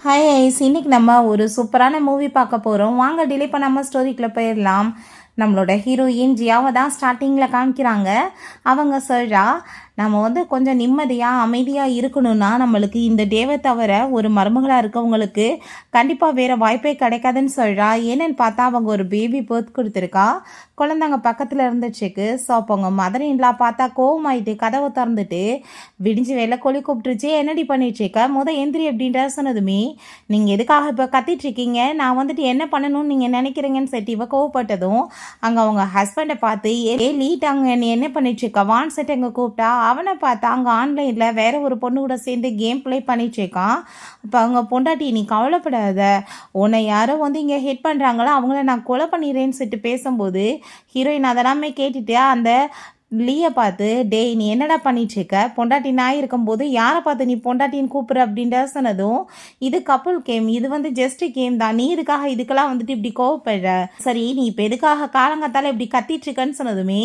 Hi ice, இன்னைக்கு நம்ம ஒரு சூப்பரான மூவி பார்க்க போகிறோம். வாங்க டிலே பண்ணாமல் ஸ்டோரிக்குள்ளே போயிடலாம். நம்மளோட ஹீரோயின் ஜியாவை தான் ஸ்டார்டிங்கில் காமிக்கிறாங்க. அவங்க சொல்கிறா, நம்ம கொஞ்சம் நிம்மதியாக அமைதியாக இருக்கணும்னா நம்மளுக்கு இந்த டேவை தவிர ஒரு மருமகளாக இருக்கவங்களுக்கு கண்டிப்பாக வேறு வாய்ப்பே கிடைக்காதுன்னு சொல்கிறா. ஏன்னு பார்த்தா அவங்க ஒரு பேபி பர்த் கொடுத்துருக்கா. குழந்தைங்க பக்கத்தில் இருந்துச்சுக்கு. ஸோ அப்போ அவங்க மதர் இன்லா பார்த்தா கோவமாயிட்டு கதவை திறந்துட்டு விடிஞ்சு வெள்ளை கோழி கூப்பிட்டுருச்சு. என்னடி பண்ணிட்டுருக்க எந்திரி அப்படின்ற சொன்னதுமே, நீங்கள் எதுக்காக இப்போ கத்திட்டுருக்கீங்க, நான் என்ன பண்ணணும்னு நீங்கள் நினைக்கிறீங்கன்னு செட்டு இவ கோவப்பட்டதும் அங்கே அவங்க ஹஸ்பண்டை பார்த்து லீட் அங்கே நீ என்ன பண்ணிட்டுருக்க வான் செட் எங்கே கூப்பிட்டா. அவனை பார்த்தா அங்கே ஆன்லைனில் வேற ஒரு பொண்ணு கூட சேர்ந்து கேம் ப்ளே பண்ணிட்டுருக்கான். அப்போ அவங்க பொண்டாட்டி, நீ கவலைப்படாத, உன்னை யாரோ இங்கே ஹிட் பண்ணுறாங்களோ அவங்கள நான் கொலை பண்ணிடுறேன்னு சொல்லிட்டு பேசும்போது ஹீரோயின் அதெல்லாமே கேட்டுட்டு அந்த லீயை பார்த்து, டேய் நீ என்னடா பண்ணிட்டுருக்க, பொண்டாட்டி நாய் இருக்கும்போது யாரை பார்த்து நீ பொண்டாட்டின்னு கூப்பிட்ற அப்படின்ற சொன்னதும், இது கப்புள் கேம், இது ஜஸ்ட் கேம் தான், நீ இதுக்காக இதுக்கெல்லாம் இப்படி கோவப்படுற, சரி நீ இப்போ எதுக்காக காலங்காத்தால இப்படி கத்திட்டுருக்கன்னு சொன்னதுமே,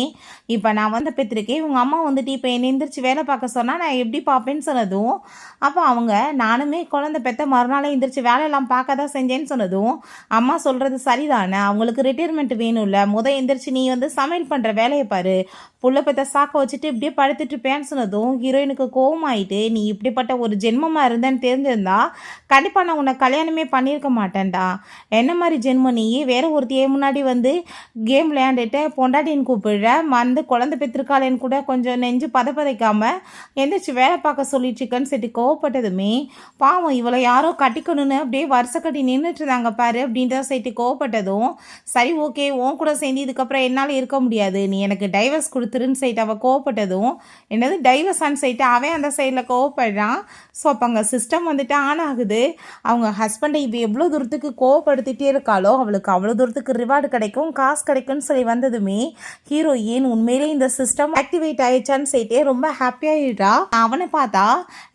இப்போ நான் பெற்றிருக்கேன், இவங்க அம்மா இப்போ என்னை எந்திரிச்சு வேலை பார்க்க சொன்னால் நான் எப்படி பார்ப்பேன்னு சொன்னதும், அப்போ அவங்க நானுமே குழந்தை பெற்ற மறுநாளே எந்திரிச்சு வேலையெல்லாம் பார்க்க தான் செஞ்சேன்னு சொன்னதும், அம்மா சொல்கிறது சரிதானே, அவங்களுக்கு ரிட்டையர்மெண்ட் வேணும்ல, எந்திரிச்சு நீ சமையல் பண்ணுற வேலையை பாரு, புள்ள பெத்த சாக்க வச்சுட்டு இப்படியே படுத்துட்டு இருப்பேன்னு சொன்னதும் ஹீரோயினுக்கு கோவமாயிட்டு, நீ இப்படிப்பட்ட ஒரு ஜென்மமாக இருந்தேன்னு தெரிஞ்சிருந்தா கண்டிப்பாக நான் உன்னை கல்யாணமே பண்ணியிருக்க மாட்டேன்டா, என்ன மாதிரி ஜென்மம் நீ, வேற ஒருத்தையே முன்னாடி கேம் விளையாண்டுட்டு பொண்டாட்டின்னு கூப்பிடுற, குழந்தை பெற்றிருக்காளேன்னு கூட கொஞ்சம் நெஞ்சு பதைக்காம எந்திரிச்சு வேலை பார்க்க சொல்லிட்டு இருக்கேன்னு சொல்லிட்டு கோவப்பட்டதுமே, பாவம் இவளை யாரோ கட்டிக்கணும்னு அப்படியே வருஷ கட்டி நின்றுட்டு இருந்தாங்க பாரு அப்படின்ற சைட்டு கோவப்பட்டதும், சரி ஓகே உன் கூட சேர்ந்து இதுக்கப்புறம் என்னால் இருக்க முடியாது, நீ எனக்கு டைவர்ஸ் கொடுத்துருன்னு சைட்டு அவள் கோவப்பட்டதும், என்னது டைவர்ஸான்னு சைட்டு அவன் அந்த சைடில் கோவப்படுறான். ஸோ அப்போ அங்கே சிஸ்டம் ஆன் ஆகுது. அவங்க ஹஸ்பண்டை இப்போ எவ்வளோ தூரத்துக்கு கோவப்படுத்திட்டே இருக்காளோ அவளுக்கு அவ்வளோ தூரத்துக்கு ரிவார்டு கிடைக்கும், காசு கிடைக்கும்னு சொல்லி வந்ததுமே ஹீரோயின் உண்மையிலே இந்த சிஸ்டம் ஆக்டிவேட் ஆயிடுச்சான்னு சொல்லிட்டே ரொம்ப ஹாப்பியாகிடுறா. அவனை பார்த்தா,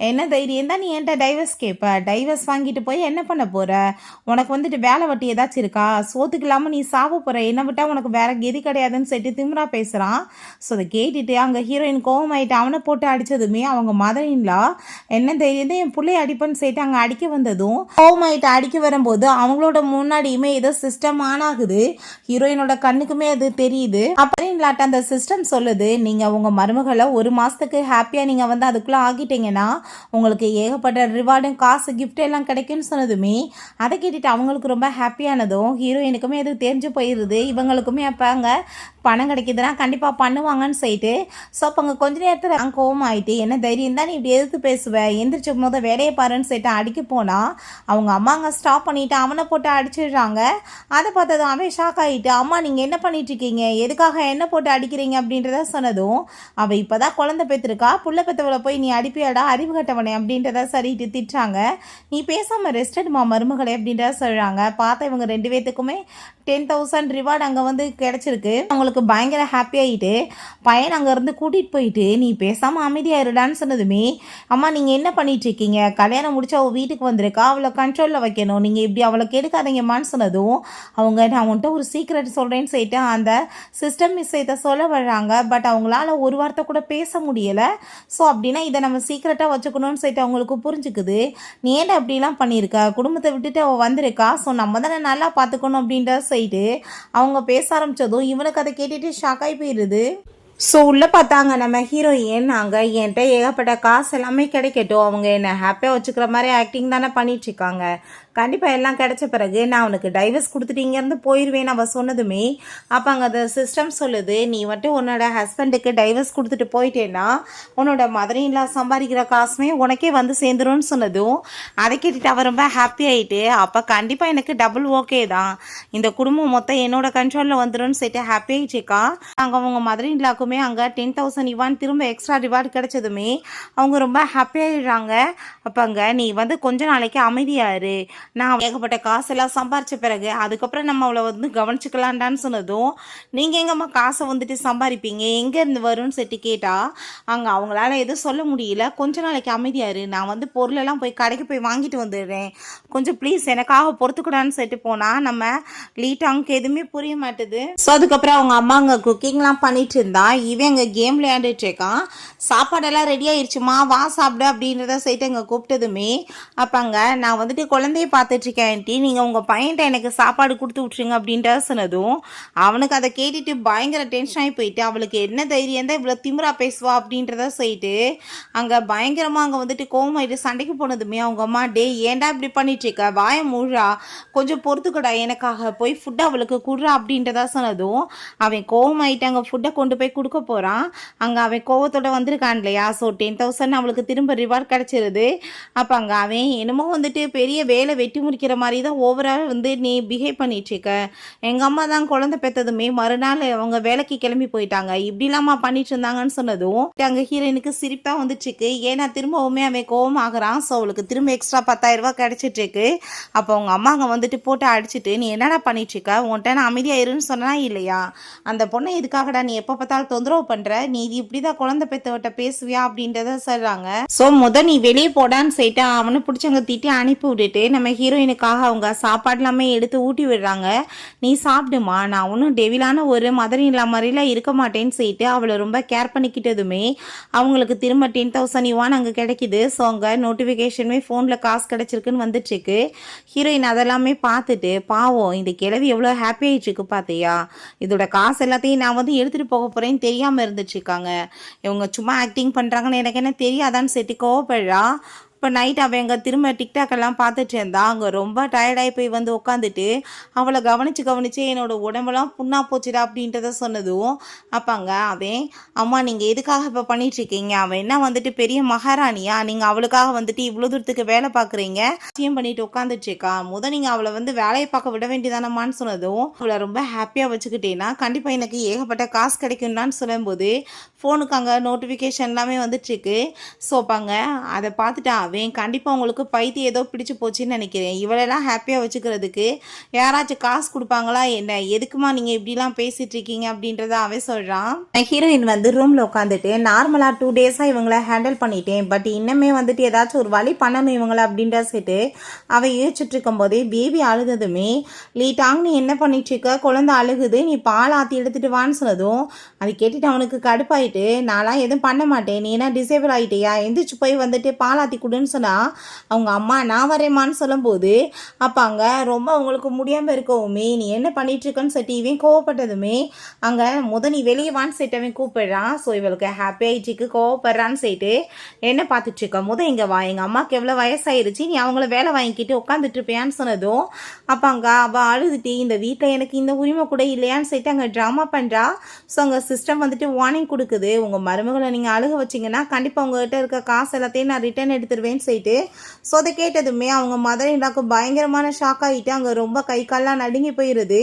என்ன தைரியம் தான் நீ என்கிட்ட டைவர்ஸ் கேட்ப, டைவர்ஸ் வாங்கிட்டு போய் என்ன பண்ண போற, உனக்கு வேலை வட்டி ஏதாச்சும் இருக்கா, சோத்துக்கு இல்லாமல் நீ சாவ போற, என்ன விட்டா உனக்கு வேற கெதி கிடையாதுன்னு சொல்லிட்டு திமிரா பேசுகிறான். ஸோ அதை கேட்டுட்டு அங்கே ஹீரோயின் கோவமாயிட்டு அவனை போட்டு அடித்ததுமே அவங்க மதர் இன்லா, என்ன தைரியம் தான் என் பிள்ளைய அடிப்பன்னு சொல்லிட்டு அங்கே அடிக்க வந்ததும் கோவமாயிட்டு அடிக்க வரும்போது அவங்களோட முன்னாடியுமே ஏதோ சிஸ்டம் ஆன் ஆகுது. ஹீரோயினோட கண்ணுக்குமே அது தெரியுது. அப்புறம் இல்லாட்ட அந்த சிஸ்டம் சொல்லுது, நீங்கள் உங்கள் மருமகளை ஒரு மாதத்துக்கு ஹாப்பியாக நீங்கள் அதுக்குள்ளே ஆகிட்டீங்கன்னா உங்களுக்கு ஏகப்பட்ட ரிவார்டும் காசு கிஃப்ட் எல்லாம் கிடைக்கும்னு சொன்னதுமே அதை கேட்டுட்டு அவங்களுக்கு ரொம்ப ஹாப்பியானதும் ஹீரோயினுக்குமே அது தெரிஞ்சு போயிடுது. இவங்களுக்குமே அப்போ அங்கே பணம் கிடைக்கிதுன்னா கண்டிப்பாக பண்ணுவாங்கன்னு சொல்லிட்டு, ஸோ அப்போ அங்கே கொஞ்ச நேரத்தில் அங்கே கோவமாயிட்டு, என்ன தைரியம் தான் நீ இப்படி எதிர்த்து பேசுவேன், எந்திரிச்ச போது வேலையை பாருன்னு சொல்லிட்டு அடிக்க போனால் அவங்க அம்மா அங்கே ஸ்டாப் பண்ணிவிட்டு அவனை போட்டு அடிச்சிடுறாங்க. அதை பார்த்ததும் அவன் ஷாக் ஆகிட்டு, அம்மா நீங்கள் என்ன பண்ணிட்டுருக்கீங்க, எதுக்காக என்ன போட்டு அடிக்கிறீங்க அப்படின்றத சொன்னதும், அவள் இப்போ தான் குழந்தை பெற்றிருக்கா, புள்ள பெற்றவளை போய் நீ அடிப்பியாடா அறிவு கட்டவனே அப்படின்றத சரிட்டு திட்டுறாங்க. நீ பேசாமல் ரெஸ்டட்மா மருமகளே அப்படின்றத சொல்கிறாங்க. பார்த்தா இவங்க 2 பேத்துக்குமே 10,000 ரிவார்டு அங்கே கிடச்சிருக்கு. அவங்களுக்கு பயங்கர ஹாப்பி ஆகிட்டு பையன் அங்கேருந்து கூட்டிகிட்டு போயிட்டு, நீ பேசாமல் அமைதியாயிருடான்னு சொன்னதுமே, அம்மா நீங்கள் என்ன பண்ணிகிட்ருக்கீங்க, கல்யாணம் முடிச்சு அவள் வீட்டுக்கு வந்திருக்கா, அவளை கண்ட்ரோலில் வைக்கணும், நீங்கள் இப்படி அவளை கெடுக்காதீங்கம்மான்னு சொன்னதும் அவங்க, நான் உன்ட்ட ஒரு சீக்ரெட் சொல்கிறேன்னு சொல்லிட்டு அந்த சிஸ்டம் விஷயத்தை சொல்ல வர்றாங்க. பட் அவங்களால ஒரு வார்த்தை கூட பேச முடியலை. ஸோ அப்படின்னா இதை நம்ம சீக்ரெட்டாக வச்சுக்கணும்னு சொல்லிட்டு அவங்களுக்கு புரிஞ்சுக்குது. நீ ஏன்டா அப்படிலாம் பண்ணியிருக்க, குடும்பத்தை விட்டுட்டு அவள் வந்திருக்கா, ஸோ நம்ம தானே நல்லா பார்த்துக்கணும் அப்படின்ற சொல்லிட்டு அவங்க பேச ஆரம்பித்ததும் இவனுக்கு அதை கேட்டுட்டு ஷாக் ஆகி போயிடுது. ஸோ உள்ளே பார்த்தாங்க நம்ம ஹீரோயின், நாங்கள் என்கிட்ட ஏகப்பட்ட காசு எல்லாமே கிடைக்கட்டும், அவங்க என்னை ஹாப்பியாக வச்சுக்கிற மாதிரி ஆக்டிங் தானே பண்ணிகிட்ருக்காங்க, கண்டிப்பாக எல்லாம் கிடைச்ச பிறகு நான் உனக்கு டைவர்ஸ் கொடுத்துட்டு இங்கேருந்து போயிடுவேன் அவள் சொன்னதுமே, அப்போ அங்கே அந்த சிஸ்டம் சொல்லுது, நீ உன்னோட ஹஸ்பண்டுக்கு டைவர்ஸ் கொடுத்துட்டு போயிட்டேன்னா உன்னோட மதர்-இன்-லா சம்பாதிக்கிற காசுமே உனக்கே சேர்ந்துரும்னு சொன்னதும் அதை கேட்டுட்டு அவள் ரொம்ப ஹாப்பி ஆகிட்டு, அப்போ கண்டிப்பாக எனக்கு டபுள் ஓகே தான், இந்த குடும்பம் மொத்தம் என்னோட கண்ட்ரோலில் வந்துடும் சொல்லிட்டு ஹாப்பி ஆகிட்டுருக்கா. அங்கே அவங்க மதர்-இன்-லாக்குமே அங்கே 10,000 யுவான் திரும்ப எக்ஸ்ட்ரா ரிவார்டு கிடைச்சதுமே அவங்க ரொம்ப ஹாப்பியாகிடுறாங்க. அப்போ அங்கே நீ கொஞ்ச நாளைக்கு அமைதியாரு, நான் ஏகப்பட்ட காசெல்லாம் சம்பாரித்த பிறகு அதுக்கப்புறம் நம்ம அவளை கவனிச்சுக்கலான்டான்னு சொன்னதும், நீங்கள் எங்கம்மா காசை சம்பாதிப்பீங்க, எங்கேருந்து வரும்னு சொல்லிட்டு கேட்டால் அங்கே அவங்களால எதுவும் சொல்ல முடியல. கொஞ்ச நாளைக்கு அமைதியாரு, நான் பொருளெல்லாம் போய் கடைக்கு போய் வாங்கிட்டு வந்துடுறேன், கொஞ்சம் ப்ளீஸ் எனக்காக பொறுத்துக்கூடான்னு சொல்லிட்டு போனால் நம்ம லீட்டாவுக்கு எதுவுமே புரிய மாட்டுது. ஸோ அதுக்கப்புறம் அவங்க அம்மா அங்கே குக்கிங்லாம் பண்ணிட்டு இருந்தா. இவன் அங்கே கேம் விளையாண்டுட்டு இருக்கான். சாப்பாடெல்லாம் ரெடி ஆயிடுச்சுமா, வா சாப்பிடு அப்படின்றத சொல்லிட்டு அங்கே கூப்பிட்டதுமே அப்போங்க நான் வந்துட்டு குழந்தைய பார்த்துட்ருக்கேன் ஆண்டி, நீங்கள் உங்கள் பையன்ட்ட எனக்கு சாப்பாடு கொடுத்து விட்ருங்க அப்படின்ட்டு சொன்னதும் அவனுக்கு அதை கேட்டுட்டு பயங்கர டென்ஷன் ஆகி போயிட்டு, அவளுக்கு என்ன தைரியம் தான் இவ்வளோ திமிரா பேசுவா அப்படின்றத சொல்லிட்டு அங்கே பயங்கரமாக அங்கே வந்துட்டு கோவமாயிட்டு சண்டைக்கு போனதுமே அவங்க அம்மா, டே ஏன்டா இப்படி பண்ணிட்டு இருக்க, வாய மூழா, கொஞ்சம் பொறுத்துக்கடா, எனக்காக போய் ஃபுட்டை அவளுக்கு கொடுறா அப்படின்றதா சொன்னதும் அவன் கோவமாயிட்டு அங்கே ஃபுட்டை கொண்டு போய் கொடுக்க போகிறான். அங்கே அவன் கோவத்தோட வந்திருக்கான் இல்லையா, ஸோ 10,000 அவளுக்கு திரும்ப ரிவார்ட் கிடச்சிருது. அப்போ அங்கே அவன் என்னமோ வந்துட்டு பெரிய வேலை வெட்டி முடிக்கிற மாதிரி தான் ஓவரால் வந்து நீ பிஹேவ் பண்ணிட்டுருக்க, எங்கள் அம்மா தான் குழந்தை பெற்றதுமே மறுநாள் அவங்க வேலைக்கு கிளம்பி போயிட்டாங்க, இப்படிலாமா பண்ணிட்டு இருந்தாங்கன்னு சொன்னதும் அங்கே ஹீரோயினுக்கு சிரிப்பாக வந்துட்டுருக்கு. ஏன்னா திரும்பவுமே அவன் கோவம் ஆகிறான். ஸோ அவளுக்கு திரும்ப எக்ஸ்ட்ரா 10,000 ரூபா கிடச்சிட்ருக்கு. அப்போ அவங்க அம்மா அங்கே வந்துட்டு போட்டு அடிச்சுட்டு, நீ என்னடா பண்ணிட்டுருக்க, உன்கிட்ட நான் அமைதியாக இருன்னு சொன்னா இல்லையா, அந்த பொண்ணை எதுக்காகடா நீ எப்போ பார்த்தாலும் தொந்தரவு பண்ணுற, நீ இது இப்படி தான் குழந்தை பெற்றவட்ட பேசுவியா அப்படின்றத சொல்கிறாங்க. ஸோ நீ வெளியே போடான்னு சொல்லிட்டு அவனை பிடிச்சவங்க திட்டி அனுப்பி விட்டுட்டு நம்ம ஹீரோயினுக்காக அவங்க சாப்பாடு எல்லாமே எடுத்து ஊட்டி விடுறாங்க. நீ சாப்பிடுமா, நான் ஒன்றும் டெவிலான ஒரு மதர் இல்லா மாதிரிலாம் இருக்க மாட்டேன்னு சொல்லிட்டு அவளை ரொம்ப கேர் பண்ணிக்கிட்டதுமே அவங்களுக்கு திரும்ப 10,000 யுவான் அங்கே கிடைக்கிது. ஸோ அங்கே நோட்டிஃபிகேஷனுமே ஃபோனில் காசு கிடச்சிருக்குன்னு வந்துட்டுருக்கு. ஹீரோயின் அதெல்லாமே பார்த்துட்டு, பாவம் இந்த கிழவி எவ்வளோ ஹாப்பி ஆகிட்டுருக்கு பார்த்தியா, இதோட காசு எல்லாத்தையும் நான் வந்து எடுத்துகிட்டு போக போகிறேன்னு தெரியாமல் இருந்துச்சுருக்காங்க, இவங்க சும்மா ஆக்டிங் பண்ணுறாங்கன்னு எனக்கு என்ன தெரியாதான்னு சேர்த்து கோவப்படுறா. இப்போ நைட் அவன் எங்கள் திரும்ப டிக்டாக்கெல்லாம் பார்த்துட்டு இருந்தா. அங்கே ரொம்ப டயர்டாகி போய் வந்து உட்காந்துட்டு அவளை கவனித்து என்னோட உடம்பெல்லாம் புண்ணா போச்சுடா அப்படின்றத சொன்னதும் அப்பாங்க அவன், அம்மா நீங்கள் எதுக்காக இப்போ பண்ணிகிட்ருக்கீங்க, அவன் என்ன வந்துட்டு பெரிய மகாராணியா, நீங்கள் அவளுக்காக வந்துட்டு இவ்வளோ தூரத்துக்கு வேலை பார்க்குறீங்க, விஷயம் பண்ணிட்டு உட்காந்துட்ருக்கா, நீங்கள் அவளை வந்து வேலையை பார்க்க விட வேண்டியதானம்மான்னு சொன்னதும் அவளை ரொம்ப ஹாப்பியாக வச்சுக்கிட்டேன்னா கண்டிப்பாக எனக்கு ஏகப்பட்ட காசு கிடைக்கும்னான்னு சொல்லும்போது ஃபோனுக்கு அங்கே நோட்டிஃபிகேஷன் எல்லாமே வந்துட்டுருக்கு. ஸோ அப்பாங்க அதை பார்த்துட்டா கண்டிப்பாக உங்களுக்கு பைத்தியம் ஏதோ பிடிச்சி போச்சுன்னு நினைக்கிறேன், இவளெல்லாம் ஹாப்பியாக வச்சுக்கிறதுக்கு யாராச்சும் காசு கொடுப்பாங்களா என்ன, எதுக்குமா நீங்கள் இப்படிலாம் பேசிகிட்டு இருக்கீங்க அப்படின்றத அவன் சொல்கிறான். ஹீரோயின் வந்து ரூமில் உட்காந்துட்டு நார்மலாக 2 டேஸாக இவங்கள ஹேண்டில் பண்ணிட்டேன், பட் இன்னமே வந்துட்டு ஏதாச்சும் ஒரு வழி பண்ணணும் இவங்கள அப்படின்ற சொல்லிட்டு அவன் யோசிச்சுட்டு இருக்கும் போதே பேபி அழுததுமே, லீட்டாங் நீ என்ன பண்ணிட்டுருக்க, குழந்தை அழுகுது, நீ பால் ஆற்றி எடுத்துகிட்டு வான்னு சொன்னதும் அது கேட்டுட்டு அவனுக்கு கடுப்பாயிட்டு, நான்லாம் எதுவும் பண்ண மாட்டேன், நீ என்ன டிசேபிள் ஆகிட்டியா, எந்திரிச்சு போய் வந்துட்டு பால் ஆற்றி கொடுன்னு சொன்னால் அவங்க அம்மா நான் வரேம்மான்னு சொல்லும்போது அப்போ அங்கே ரொம்ப அவங்களுக்கு முடியாமல் இருக்கவுமே நீ என்ன பண்ணிகிட்ருக்கன்னு சொல்லிட்டு இவன் கோவப்பட்டதுமே அங்கே நீ வெளியே வான்னு சொல்லிட்டு அவன் கூப்பிடுறான். ஸோ இவளுக்கு ஹாப்பி ஆயிடுச்சுக்கு கோவப்படுறான்னு சொல்லிட்டு என்ன பார்த்துட்ருக்க இங்கே வா, எங்கள் அம்மாவுக்கு எவ்வளோ வயசாயிருச்சு, நீ அவங்கள வேலை வாங்கிக்கிட்டு உட்காந்துட்டு இருப்பியான்னு சொன்னதும் அப்போ அங்கே அவள் அழுதுட்டு இந்த வீட்டில் எனக்கு இந்த உரிமை கூட இல்லையான்னு சொல்லிட்டு அங்கே ட்ராமா பண்ணுறா. ஸோ அங்கே சிஸ்டம் வந்துட்டு வார்னிங் கொடுக்குது, உங்கள் மருமகளை நீங்கள் அழுக வச்சிங்கன்னா கண்டிப்பாக உங்கள்கிட்ட இருக்க காசு எல்லாத்தையும் நான் ரிட்டர்ன் எடுத்துருவேன்னு சொல்லிட்டு. ஸோ அதை கேட்டதுமே அவங்க மதர் இல்லாக்கு பயங்கரமான ஷாக் ஆகிட்டு அங்கே ரொம்ப கை கால்லாம் நடுங்கி போயிடுது.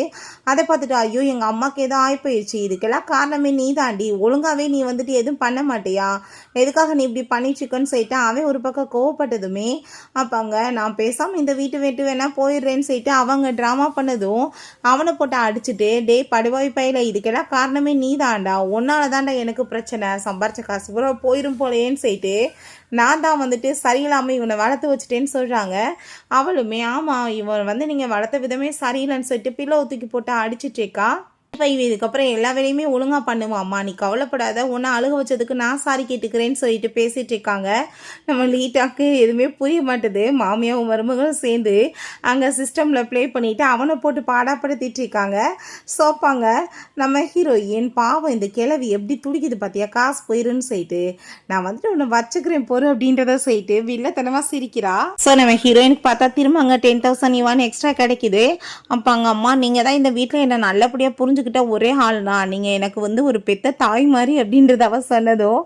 அதை பார்த்துட்டு ஐயோ எங்கள் அம்மாவுக்கு எதுவும் ஆகி போயிடுச்சு, இதுக்கெல்லாம் காரணமே நீ தாண்டி, ஒழுங்காகவே நீ வந்துட்டு எதுவும் பண்ண மாட்டியா, எதுக்காக நீ இப்படி பண்ணிச்சுக்கன்னு சொல்லிட்டு அவன் ஒரு பக்கம் கோவப்பட்டதுமே அப்பாங்க நான் பேசாமல் இந்த வீட்டு விட்டு வேணா போயிடுறேன்னு சொல்லிட்டு அவங்க ட்ராமா பண்ணதும் அவனை போட்டு அடிச்சுட்டு, டே படுவாய் பையில இதுக்கெல்லாம் காரணமே நீ தாண்டா, ஒன்னால தாண்டா எனக்கு பிரச்சனை, சம்பாரிச்ச காசு பூரா போயிடும் போலேன்னு சொல்லிட்டு நான் தான் வந்துட்டு சரியில்லாமல் இவனை வளர்த்து வச்சுட்டேன்னு சொல்கிறாங்க. அவளுமே ஆமாம் இவன் வந்து நீங்கள் வளர்த்த விதமே சரியில்லைன்னு சொல்லிட்டு பில்லோ தூக்கி போட்டு அடிச்சுட்டேக்கா. இப்போ இதுக்கப்புறம் எல்லா வேலையுமே ஒழுங்காக பண்ணுவாம்மா, நீ கவலைப்படாத, ஒன்று அழுக வச்சதுக்கு நான் சாரி கேட்டுக்கிறேன்னு சொல்லிட்டு பேசிகிட்டு இருக்காங்க. நம்ம லீட்டாக்கு எதுவுமே புரிய மாட்டுது. மாமியாவும் மருமகளும் சேர்ந்து அங்கே சிஸ்டமில் ப்ளே பண்ணிவிட்டு அவனை போட்டு பாடாப்படுத்திட்டு இருக்காங்க. சோப்பாங்க நம்ம ஹீரோயின் பாவம் இந்த கிழவி எப்படி துடிக்குது பார்த்தியா, காசு போயிருன்னு சொல்லிட்டு நான் வந்துட்டு உன்னை வச்சுக்கிறேன் பொறு அப்படின்றத சொல்லிட்டு வில்லத்தனமாக சிரிக்கிறா. ஸோ நம்ம ஹீரோயினுக்கு பார்த்தா திரும்ப அங்கே 10,000 யுவான் எக்ஸ்ட்ரா கிடைக்கிது. அப்போ அங்கே அம்மா நீங்கள் தான் இந்த வீட்டில் என்னை நல்லபடியாக புரிஞ்சுக்கிட்ட ஒரே ஆள்னா, நீங்கள் எனக்கு வந்து ஒரு பெத்த தாய் மாதிரி அப்படின்றத அவ சொன்னதும்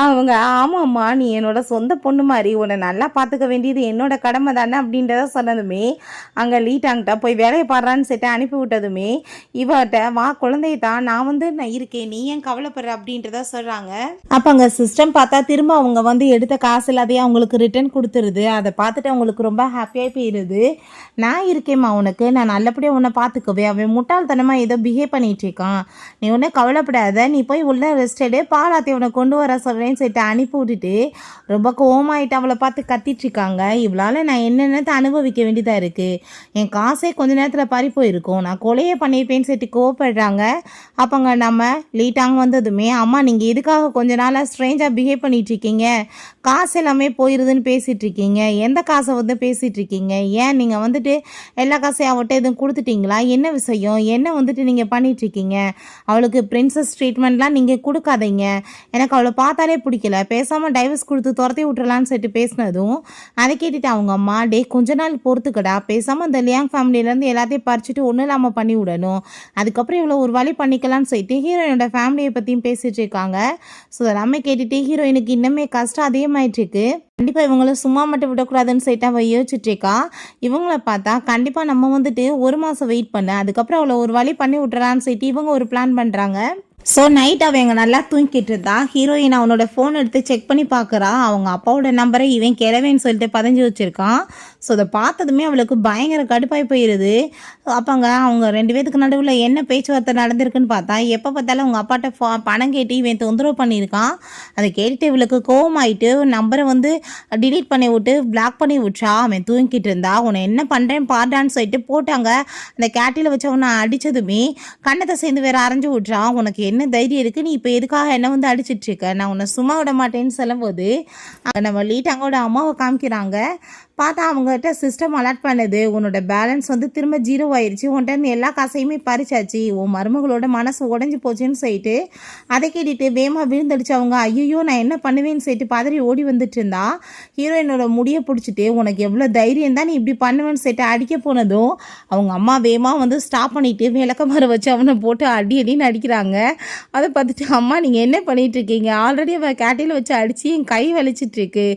அவங்க ஆமாம்மா நீ என்னோட சொந்த பொண்ணு மாதிரி, உன்னை நல்லா பார்த்துக்க வேண்டியது என்னோட கடமை தானே அப்படின்றத சொன்னதுமே அங்கே லீட்டாங்கிட்ட போய் வேலையை பாடுறான்னு சொல்லிட்டு அனுப்பி விட்டதுமே இவட்ட வா குழந்தைய தான் நான் வந்து நான் இருக்கேன், நீ ஏன் கவலைப்படுற அப்படின்றத சொல்கிறாங்க. அப்போ அங்கே சிஸ்டம் பார்த்தா திரும்ப அவங்க வந்து எடுத்த காசு எல்லாத்தையும் அவங்களுக்கு ரிட்டர்ன் கொடுத்துருது. அதை பார்த்துட்டு அவங்களுக்கு ரொம்ப ஹாப்பியாக போயிடுது. நான் இருக்கேம்மா உனக்கு, நான் நல்லபடியாக உன்னை பார்த்துக்குவேன், அவன் முட்டாள்தனமாக ஏதோ பிஹேவ் பண்ணிட்டு இருக்கான். நீ ஒன்றும் கவலைப்படாத, நீ போய் உள்ள ரெஸ்ட் எடு, பாலாத்தி உன்னை கொண்டு வர சொல்கிறேன்னு சொல்லிட்டு அனுப்பி விட்டுட்டு ரொம்ப கோவமாயிட்டு அவளை பார்த்து கத்திட்டு இருக்காங்க. இவளால் நான் என்னென்னத்தை அனுபவிக்க வேண்டியதாக இருக்குது, என் காசே கொஞ்ச நேரத்தில் பறி போயிருக்கும், நான் கொலையே பண்ணியிருப்பேன்னு சொல்லிட்டு கோவப்படுறாங்க. அப்போங்க நம்ம லீட்டாங்க வந்ததுமே, அம்மா நீங்கள் எதுக்காக கொஞ்ச நாளாக ஸ்ட்ரேஞ்சாக பிஹேவ் பண்ணிட்டு இருக்கீங்க, காசு எல்லாமே போயிருதுன்னு பேசிகிட்டு இருக்கீங்க, எந்த காசை வந்து பேசிகிட்டு இருக்கீங்க, ஏன் நீங்கள் வந்துட்டு எல்லா காசையும் அவட்ட எதுவும் கொடுத்துட்டீங்களா, என்ன விஷயம், என்ன வந்துட்டு நீங்கள் பண்ணிகிட்ருக்கீங்க, அவளுக்கு பிரின்சஸ் ட்ரீட்மெண்ட்லாம் நீங்கள் கொடுக்காதீங்க, எனக்கு அவளை பார்த்தாலே பிடிக்கல, பேசாமல் டைவர்ஸ் கொடுத்து துரத்தி விட்டுறலான்னு சொல்லிட்டு பேசினதும் அதை கேட்டுட்டு அவங்க அம்மா, டே கொஞ்ச நாள் பொறுத்துக்கடா, பேசாமல் இந்த லியாங் ஃபேமிலியிலேருந்து எல்லாத்தையும் பறிச்சுட்டு ஒன்றும் இல்லாமல் பண்ணி விடணும், அதுக்கப்புறம் இவ்வளோ ஒரு வழி பண்ணிக்கலான்னு சொல்லிட்டு ஹீரோயினோட ஃபேமிலியை பற்றியும் பேசிகிட்டு இருக்காங்க. ஸோ அதெல்லாமே கேட்டுட்டு ஹீரோயினுக்கு இன்னுமே கஷ்டம் அதிகமாயிட்டுருக்கு. கண்டிப்பாக இவங்கள சும்மா மட்டும் விடக்கூடாதுன்னு சொல்லிட்டு அவள் யோசிச்சுட்ருக்கா. இவங்கள பார்த்தா கண்டிப்பாக நம்ம வந்துட்டு 1 மாதம் வெயிட் பண்ண, அதுக்கப்புறம் அவளை ஒரு வழி பண்ணி விட்டுறான்னு சொல்லிட்டு இவங்க ஒரு பிளான் பண்ணுறாங்க. ஸோ நைட் அவன் எங்கள் நல்லா தூங்கிட்டு இருந்தா. ஹீரோயின் அவனோட ஃபோன் எடுத்து செக் பண்ணி பார்க்குறா. அவங்க அப்பாவோட நம்பரை இவன் கிளவேன்னு சொல்லிட்டு பதிஞ்சு வச்சுருக்கான். ஸோ அதை பார்த்ததுமே அவளுக்கு பயங்கர கடுப்பாகி போயிடுது. அப்போங்க அவங்க 2 பேத்துக்கு நடுவில் என்ன பேச்சுவார்த்தை நடந்திருக்குன்னு பார்த்தா, எப்போ பார்த்தாலும் அவங்க அப்பாட்ட பணம் கேட்டு இவன் தொந்தரவு பண்ணியிருக்கான். அதை கேட்டுட்டு இவளுக்கு கோவமாயிட்டு நம்பரை வந்து டிலீட் பண்ணி விட்டு பிளாக் பண்ணி விட்றா. அவன் தூங்கிட்டு இருந்தா. உன்னை என்ன பண்ணுறேன் பாடான்னு சொல்லிட்டு போட்டாங்க. அந்த கேட்டியில் வச்சு அவனை அடித்ததுமே கண்ணத்தை சேர்ந்து வேற அரைஞ்சு விட்றா. உனக்கு என்ன தைரியம் இருக்குது, நீ இப்போ எதுக்காக என்ன வந்து அடிச்சிட்ருக்க, நான் உன்னை சும்மா விட மாட்டேன்னு சொல்லும்போது நம்ம லீட்டாங்கோட அம்மாவை காமிக்கிறாங்க. பார்த்தா அவங்ககிட்ட சிஸ்டம் அலர்ட் பண்ணுது, உன்னோட பேலன்ஸ் வந்து திரும்ப 0 ஆயிடுச்சு, உன்கிட்ட எல்லா காசையுமே பறிச்சாச்சு, உன் மருமகளோட மனசு உடஞ்சி போச்சுன்னு சொல்லிட்டு அதை கேட்டுட்டு வேமா விழுந்தடிச்சு அவங்க ஐயோ நான் என்ன பண்ணுவேன்னு சொல்லிட்டு பதறி ஓடி வந்துட்டு இருந்தா. ஹீரோயினோட முடியை பிடிச்சிட்டு உனக்கு எவ்வளோ தைரியம் தான் நீ இப்படி பண்ணுவேன்னு சொல்லிட்டு அடிக்க போனதும் அவங்க அம்மா வேமா வந்து ஸ்டாப் பண்ணிட்டு விளக்கமாற வச்சு அவனை போட்டு அடின்னு அடிக்கிறாங்க. அதை பார்த்துட்டு அம்மா நீங்கள் என்ன பண்ணிட்டு இருக்கீங்க, ஆல்ரெடி அவன் கேட்டியில் வச்சு அடித்து என் கை வலிச்சிட்டு இருக்கு,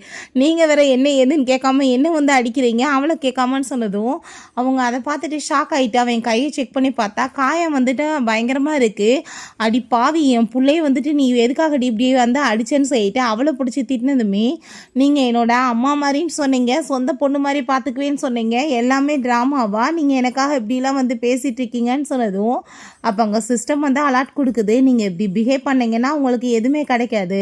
நீங்கள் வேற என்ன ஏதுன்னு கேட்காம என்ன வந்து அடிக்கிறீங்க, அவளை கேட்காமன்னு சொன்னதும் அவங்க அதை பார்த்துட்டு ஷாக் ஆகிட்டு அவன் கையை செக் பண்ணி பார்த்தா காயம் வந்துட்டு பயங்கரமாக இருக்குது. அடி பாவி, என் பிள்ளைய வந்துட்டு நீ எதுக்காக இப்படி வந்து அடிச்சேன்னு சொல்லிட்டு அவளை பிடிச்சி திட்டினதுமே, நீங்கள் என்னோட அம்மா மாதிரின்னு சொன்னீங்க, சொந்த பொண்ணு மாதிரி பார்த்துக்குவேன்னு சொன்னீங்க, எல்லாமே ட்ராமாவா, நீங்கள் எனக்காக இப்படிலாம் வந்து பேசிகிட்டு இருக்கீங்கன்னு சொன்னதும் அப்போ அங்கே சிஸ்டம் வந்து அலர்ட் கொடுக்குது, நீங்கள் இப்படி பிஹேவ் பண்ணிங்கன்னா உங்களுக்கு எதுவுமே கிடைக்காது,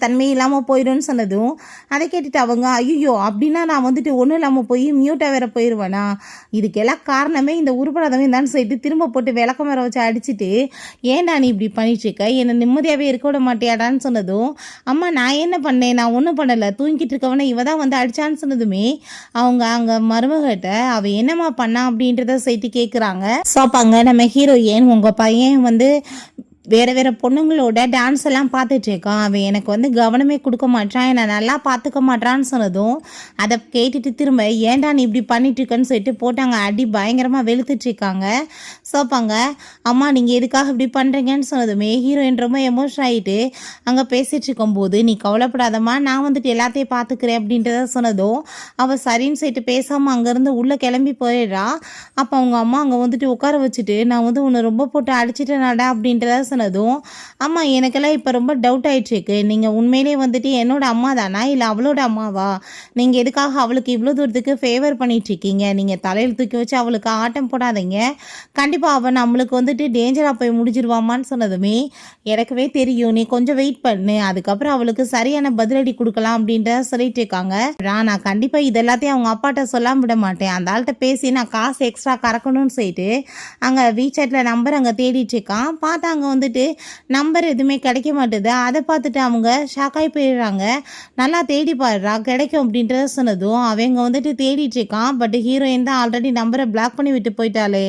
தன்மை இல்லாமல் போயிடும்னு சொன்னதும் அதை கேட்டுட்டு அவங்க ஐயோ அப்படின்னா நான் வந்துட்டு ஒன்றும் இல்லாமல் போய் மியூட்டாக வேற போயிடுவேனா, இதுக்கெல்லாம் காரணமே இந்த உருப்படாதவன் தான் சொல்லிட்டு திரும்ப போட்டு விளக்கம் வேற வச்சு அடிச்சுட்டு ஏன்டா நீ இப்படி பண்ணிட்டுருக்க, என்னை நிம்மதியாகவே இருக்க விட மாட்டியாடான்னு சொன்னதும் அம்மா நான் என்ன பண்ணேன், நான் ஒன்றும் பண்ணலை, தூங்கிட்டு இருக்கவனை இவ தான் வந்து அடித்தான்னு சொன்னதுமே அவங்க அங்கே மருமகிட்ட அவள் என்னம்மா பண்ணா அப்படின்றத சொல்லிட்டு கேட்குறாங்க. ஸோ அப்போ அங்கே நம்ம ஹீரோயின் உங்கள் பையன் வந்து வேறு வேறு பொண்ணுங்களோட டான்ஸ் எல்லாம் பார்த்துட்டு இருக்கான், அவன் எனக்கு வந்து கவனமே கொடுக்க மாட்டான், என்னை நல்லா பார்த்துக்க மாட்டான்னு சொன்னதும் அதை கேட்டுட்டு திரும்ப ஏன்டா நீ இப்படி பண்ணிட்டுருக்கன்னு சொல்லிட்டு போட்டாங்க அடி பயங்கரமாக வெளுத்துட்ருக்காங்க. ஸோ அப்போங்க அம்மா நீங்கள் எதுக்காக இப்படி பண்ணுறீங்கன்னு சொன்னதுமே ஹீரோயின் ரொம்ப எமோஷன் ஆகிட்டு அங்கே பேசிகிட்டு இருக்கும்போது நீ கவலைப்படாதம்மா நான் வந்துட்டு எல்லாத்தையும் பார்த்துக்கிறேன் அப்படின்றத சொன்னதும் அவள் சரின்னு சொல்லிட்டு பேசாமல் அங்கேருந்து உள்ளே கிளம்பி போயிடுறா. அப்போ அவங்க அம்மா அங்கே வந்துட்டு உட்கார வச்சுட்டு நான் வந்து உன்னை ரொம்ப போட்டு அடிச்சிட்டேனாடா அப்படின்றத சொன்னதும் அம்மா எனக்கெல்லாம் இப்போ ரொம்ப டவுட் ஆகிட்டுருக்கு, நீங்கள் உண்மையிலே வந்துட்டு என்னோட அம்மா தானா இல்லை அவளோட அம்மாவா, நீங்கள் எதுக்காக அவளுக்கு இவ்வளோ தூரத்துக்கு ஃபேவர் பண்ணிகிட்ருக்கீங்க, நீங்கள் தலையில் தூக்கி வச்சு அவளுக்கு ஆட்டம் போடாதீங்க, கண்டிப்பாக அவள் நம்மளுக்கு வந்துட்டு டேஞ்சராக போய் முடிஞ்சிருவாமான்னு சொன்னதுமே எனக்குவே தெரியும், நீ கொஞ்சம் வெயிட் பண்ணு, அதுக்கப்புறம் அவளுக்கு சரியான பதிலடி கொடுக்கலாம் அப்படின்ற சொல்லிட்டு இருக்காங்க. நான் கண்டிப்பாக இதெல்லாத்தையும் அவங்க அப்பாட்ட சொல்லாமல் விட மாட்டேன், அந்த ஆள்கிட்ட பேசி நான் காசு எக்ஸ்ட்ரா கறக்கணும்னு சொல்லிட்டு அங்கே வீசாட்டில் நம்பர் அங்கே தேடிட்டு இருக்கான். பார்த்தா அங்கே வந்துட்டு நம்பர் எதுவுமே கிடைக்க மாட்டுது. அதை பார்த்துட்டு அவங்க ஷாக்காகி போயிடுறாங்க. நல்லா தேடி பாடுறா கிடைக்கும் அப்படின்றத சொன்னதும் அவங்க வந்துட்டு தேடிட்டு இருக்கான். பட் ஹீரோயின் தான் ஆல்ரெடி நம்பரை பிளாக் பண்ணி விட்டு போயிட்டாலே,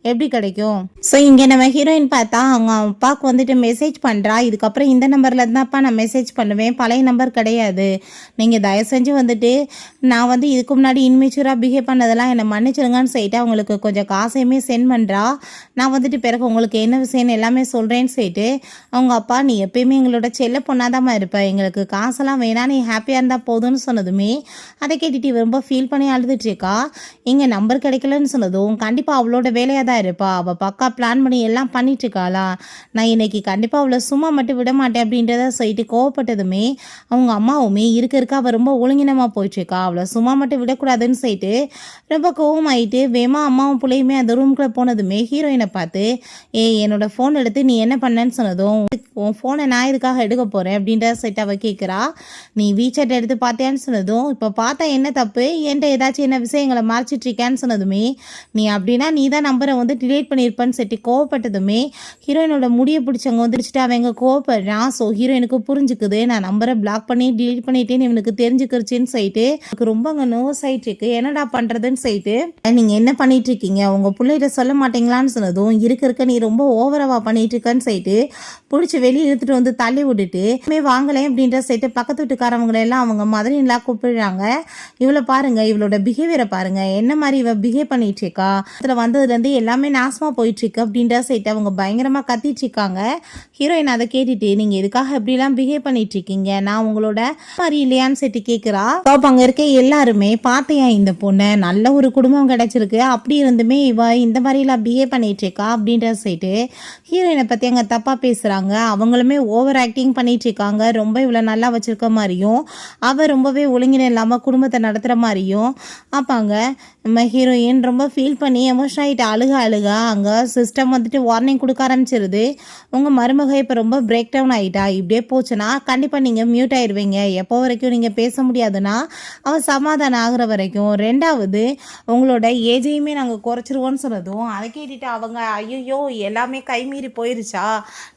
எப்படி கிடைக்கும்? ஸோ இங்கே நம்ம ஹீரோயின் பார்த்தா அவங்க அப்பாவுக்கு வந்துட்டு மெசேஜ் பண்ணுறா, இதுக்கப்புறம் இந்த நம்பரில் இருந்தாப்பா நான் மெசேஜ் பண்ணுவேன், பழைய நம்பர் கிடையாது, நீங்கள் தயவு செஞ்சு வந்துட்டு நான் வந்து இதுக்கு முன்னாடி இன்மெச்சூராக பிஹேவ் பண்ணதெல்லாம் என்னை மன்னிச்சிருங்கன்னு சொல்லிட்டு அவங்களுக்கு கொஞ்சம் காசையுமே சென்ட் பண்ணுறா. நான் வந்துட்டு பிறகு உங்களுக்கு என்ன விஷயம்னு எல்லாமே சொல்கிறேன்னு சொல்லிட்டு அவங்க அப்பா நீ எப்பயுமே எங்களோட செல்ல பொண்ணாதாம்மா இருப்ப, எங்களுக்கு காசெல்லாம் வேணாம், நீ ஹாப்பியாக இருந்தால் போதும்னு சொன்னதுமே அதை கேட்டுட்டு ரொம்ப ஃபீல் பண்ணி அழுதுட்டுருக்கா. இங்கே நம்பர் கிடைக்கலன்னு சொன்னதும் கண்டிப்பாக அவளோட வேலையாக தான் இருப்பா, அவள் பக்கா பிளான் பண்ணி எல்லாம் பண்ணிட்டு இருக்காளா, நான் இன்னைக்கு கண்டிப்பாக அவளை சும்மா மட்டும் விட மாட்டேன் அப்படின்றத சொல்லிட்டு கோவப்பட்டதுமே அவங்க அம்மாவுமே இருக்க அவள் ரொம்ப ஒழுங்கினமாக போயிட்டுருக்கா, அவளை சும்மா மட்டும் விடக்கூடாதுன்னு சொல்லிட்டு ரொம்ப கோவமாயிட்டு வேமா அம்மாவும் பிள்ளையுமே அந்த ரூம்குள்ளே போனதுமே ஹீரோயினை பார்த்து, என்னோட ஃபோன் எடுத்து நீ என்ன பண்ணேன்னு சொன்னதும், உன் ஃபோனை நான் இதுக்காக எடுக்க போகிறேன் அப்படின்றத சொல்லிட்டு அவள் கேட்குறா. நீ வீச்சட் எடுத்து பார்த்தியான்னு சொன்னதும், இப்போ பார்த்தா என்ன தப்பு, என்கிட்ட ஏதாச்சும் என்ன விஷயங்களை மறைச்சிட்ருக்கேன்னு சொன்னதுமே, நீ அப்படின்னா நீ தான் நம்பரை வந்து டிலீட் பண்ணியிருப்பேன்னு சொல்லிட்டு கோவப்பட்டதுமே ஹீரோயினோட முடியை பிடிச்சவங்க வந்துடுச்சுட்டு அவங்க கோவப்படுறான். ஸோ ஹீரோயினுக்கு புரிஞ்சுக்குது, நான் நம்பரை பிளாக் பண்ணி டிலீட் பண்ணிட்டேன்னு இவனுக்கு தெரிஞ்சுக்கிருச்சின்னு சொல்லிட்டு எனக்கு ரொம்ப அங்கே நர்வஸ் ஆகிட்டு இருக்கு, என்னடா பண்ணுறதுன்னு சொல்லிட்டு, நீங்கள் என்ன பண்ணிட்டு இருக்கீங்க, உங்கள் பிள்ளைகிட்ட சொல்ல மாட்டீங்களான்னு சொன்னதும், இருக்க நீ ரொம்ப ஓவரவா பண்ணிட்டு இருக்கன்னு சொல்லிட்டு பிடிச்சி வெளியே இழுத்துட்டு வந்து தள்ளி விட்டுட்டு வாங்கலை அப்படின்ற சொல்லிட்டு பக்கத்து வீட்டுக்காரவங்களை எல்லாம் அவங்க மதனின்லாம் கூப்பிடுறாங்க. இவளை பாருங்க, இவளோட பிஹேவியரை பாருங்க, என்ன மாதிரி இவ பிஹேவ் பண்ணிட்டு இருக்கா, அதில் வந்ததுலேருந்து எல்லாமே நாசமாக போயிட்டு இருக்கு அப்படின்ற சொல்லிட்டு அவங்க பயங்கரமாக கத்திட்டு இருக்காங்க. ஹீரோயின் அதை கேட்டுட்டு, நீங்க எதுக்காக எப்படிலாம் பிஹேவ் பண்ணிட்டு இருக்கீங்க, நான் உங்களோட மாதிரி இல்லையான்னு சொல்லிட்டு கேட்குறா. அங்கே இருக்க எல்லாருமே பார்த்தியா இந்த பொண்ணை, நல்ல ஒரு குடும்பம் கிடைச்சிருக்கு, அப்படி இருந்துமே இவ இந்த மாதிரிலாம் பிஹேவ் பண்ணிட்டு இருக்கா அப்படின்ற சொல்லிட்டு ஹீரோயினை பற்றி அங்கே தப்பாக பேசுகிறாங்க. அவங்களுமே ஓவர் ஆக்டிங் பண்ணிட்டு இருக்காங்க, ரொம்ப இவ்வளோ நல்லா வச்சிருக்க மாதிரியும் அவள் ரொம்பவே ஒழுங்கின இல்லாமல் குடும்பத்தை நடத்துகிற மாதிரியும். அப்பாங்க நம்ம ஹீரோயின் ரொம்ப ஃபீல் பண்ணி எமோஷன் ஆகிட்டு அழுக அங்கே சிஸ்டம் வந்துட்டு வார்னிங் கொடுக்க ஆரம்பிச்சிருது. உங்கள் மருமக இப்போ ரொம்ப பிரேக் டவுன் ஆகிட்டா, இப்படியே போச்சுன்னா கண்டிப்பாக நீங்கள் மியூட் ஆயிடுவீங்க, எப்போ வரைக்கும் நீங்கள் பேச முடியாதுன்னா அவள் சமாதானம் ஆகிற வரைக்கும். ரெண்டாவது உங்களோட ஏஜையுமே நாங்கள் குறைச்சிருவோன்னு சொன்னதும் அதை கேட்டுட்டு அவங்க ஐயோ எல்லாமே கைமீறி போயிருச்சா,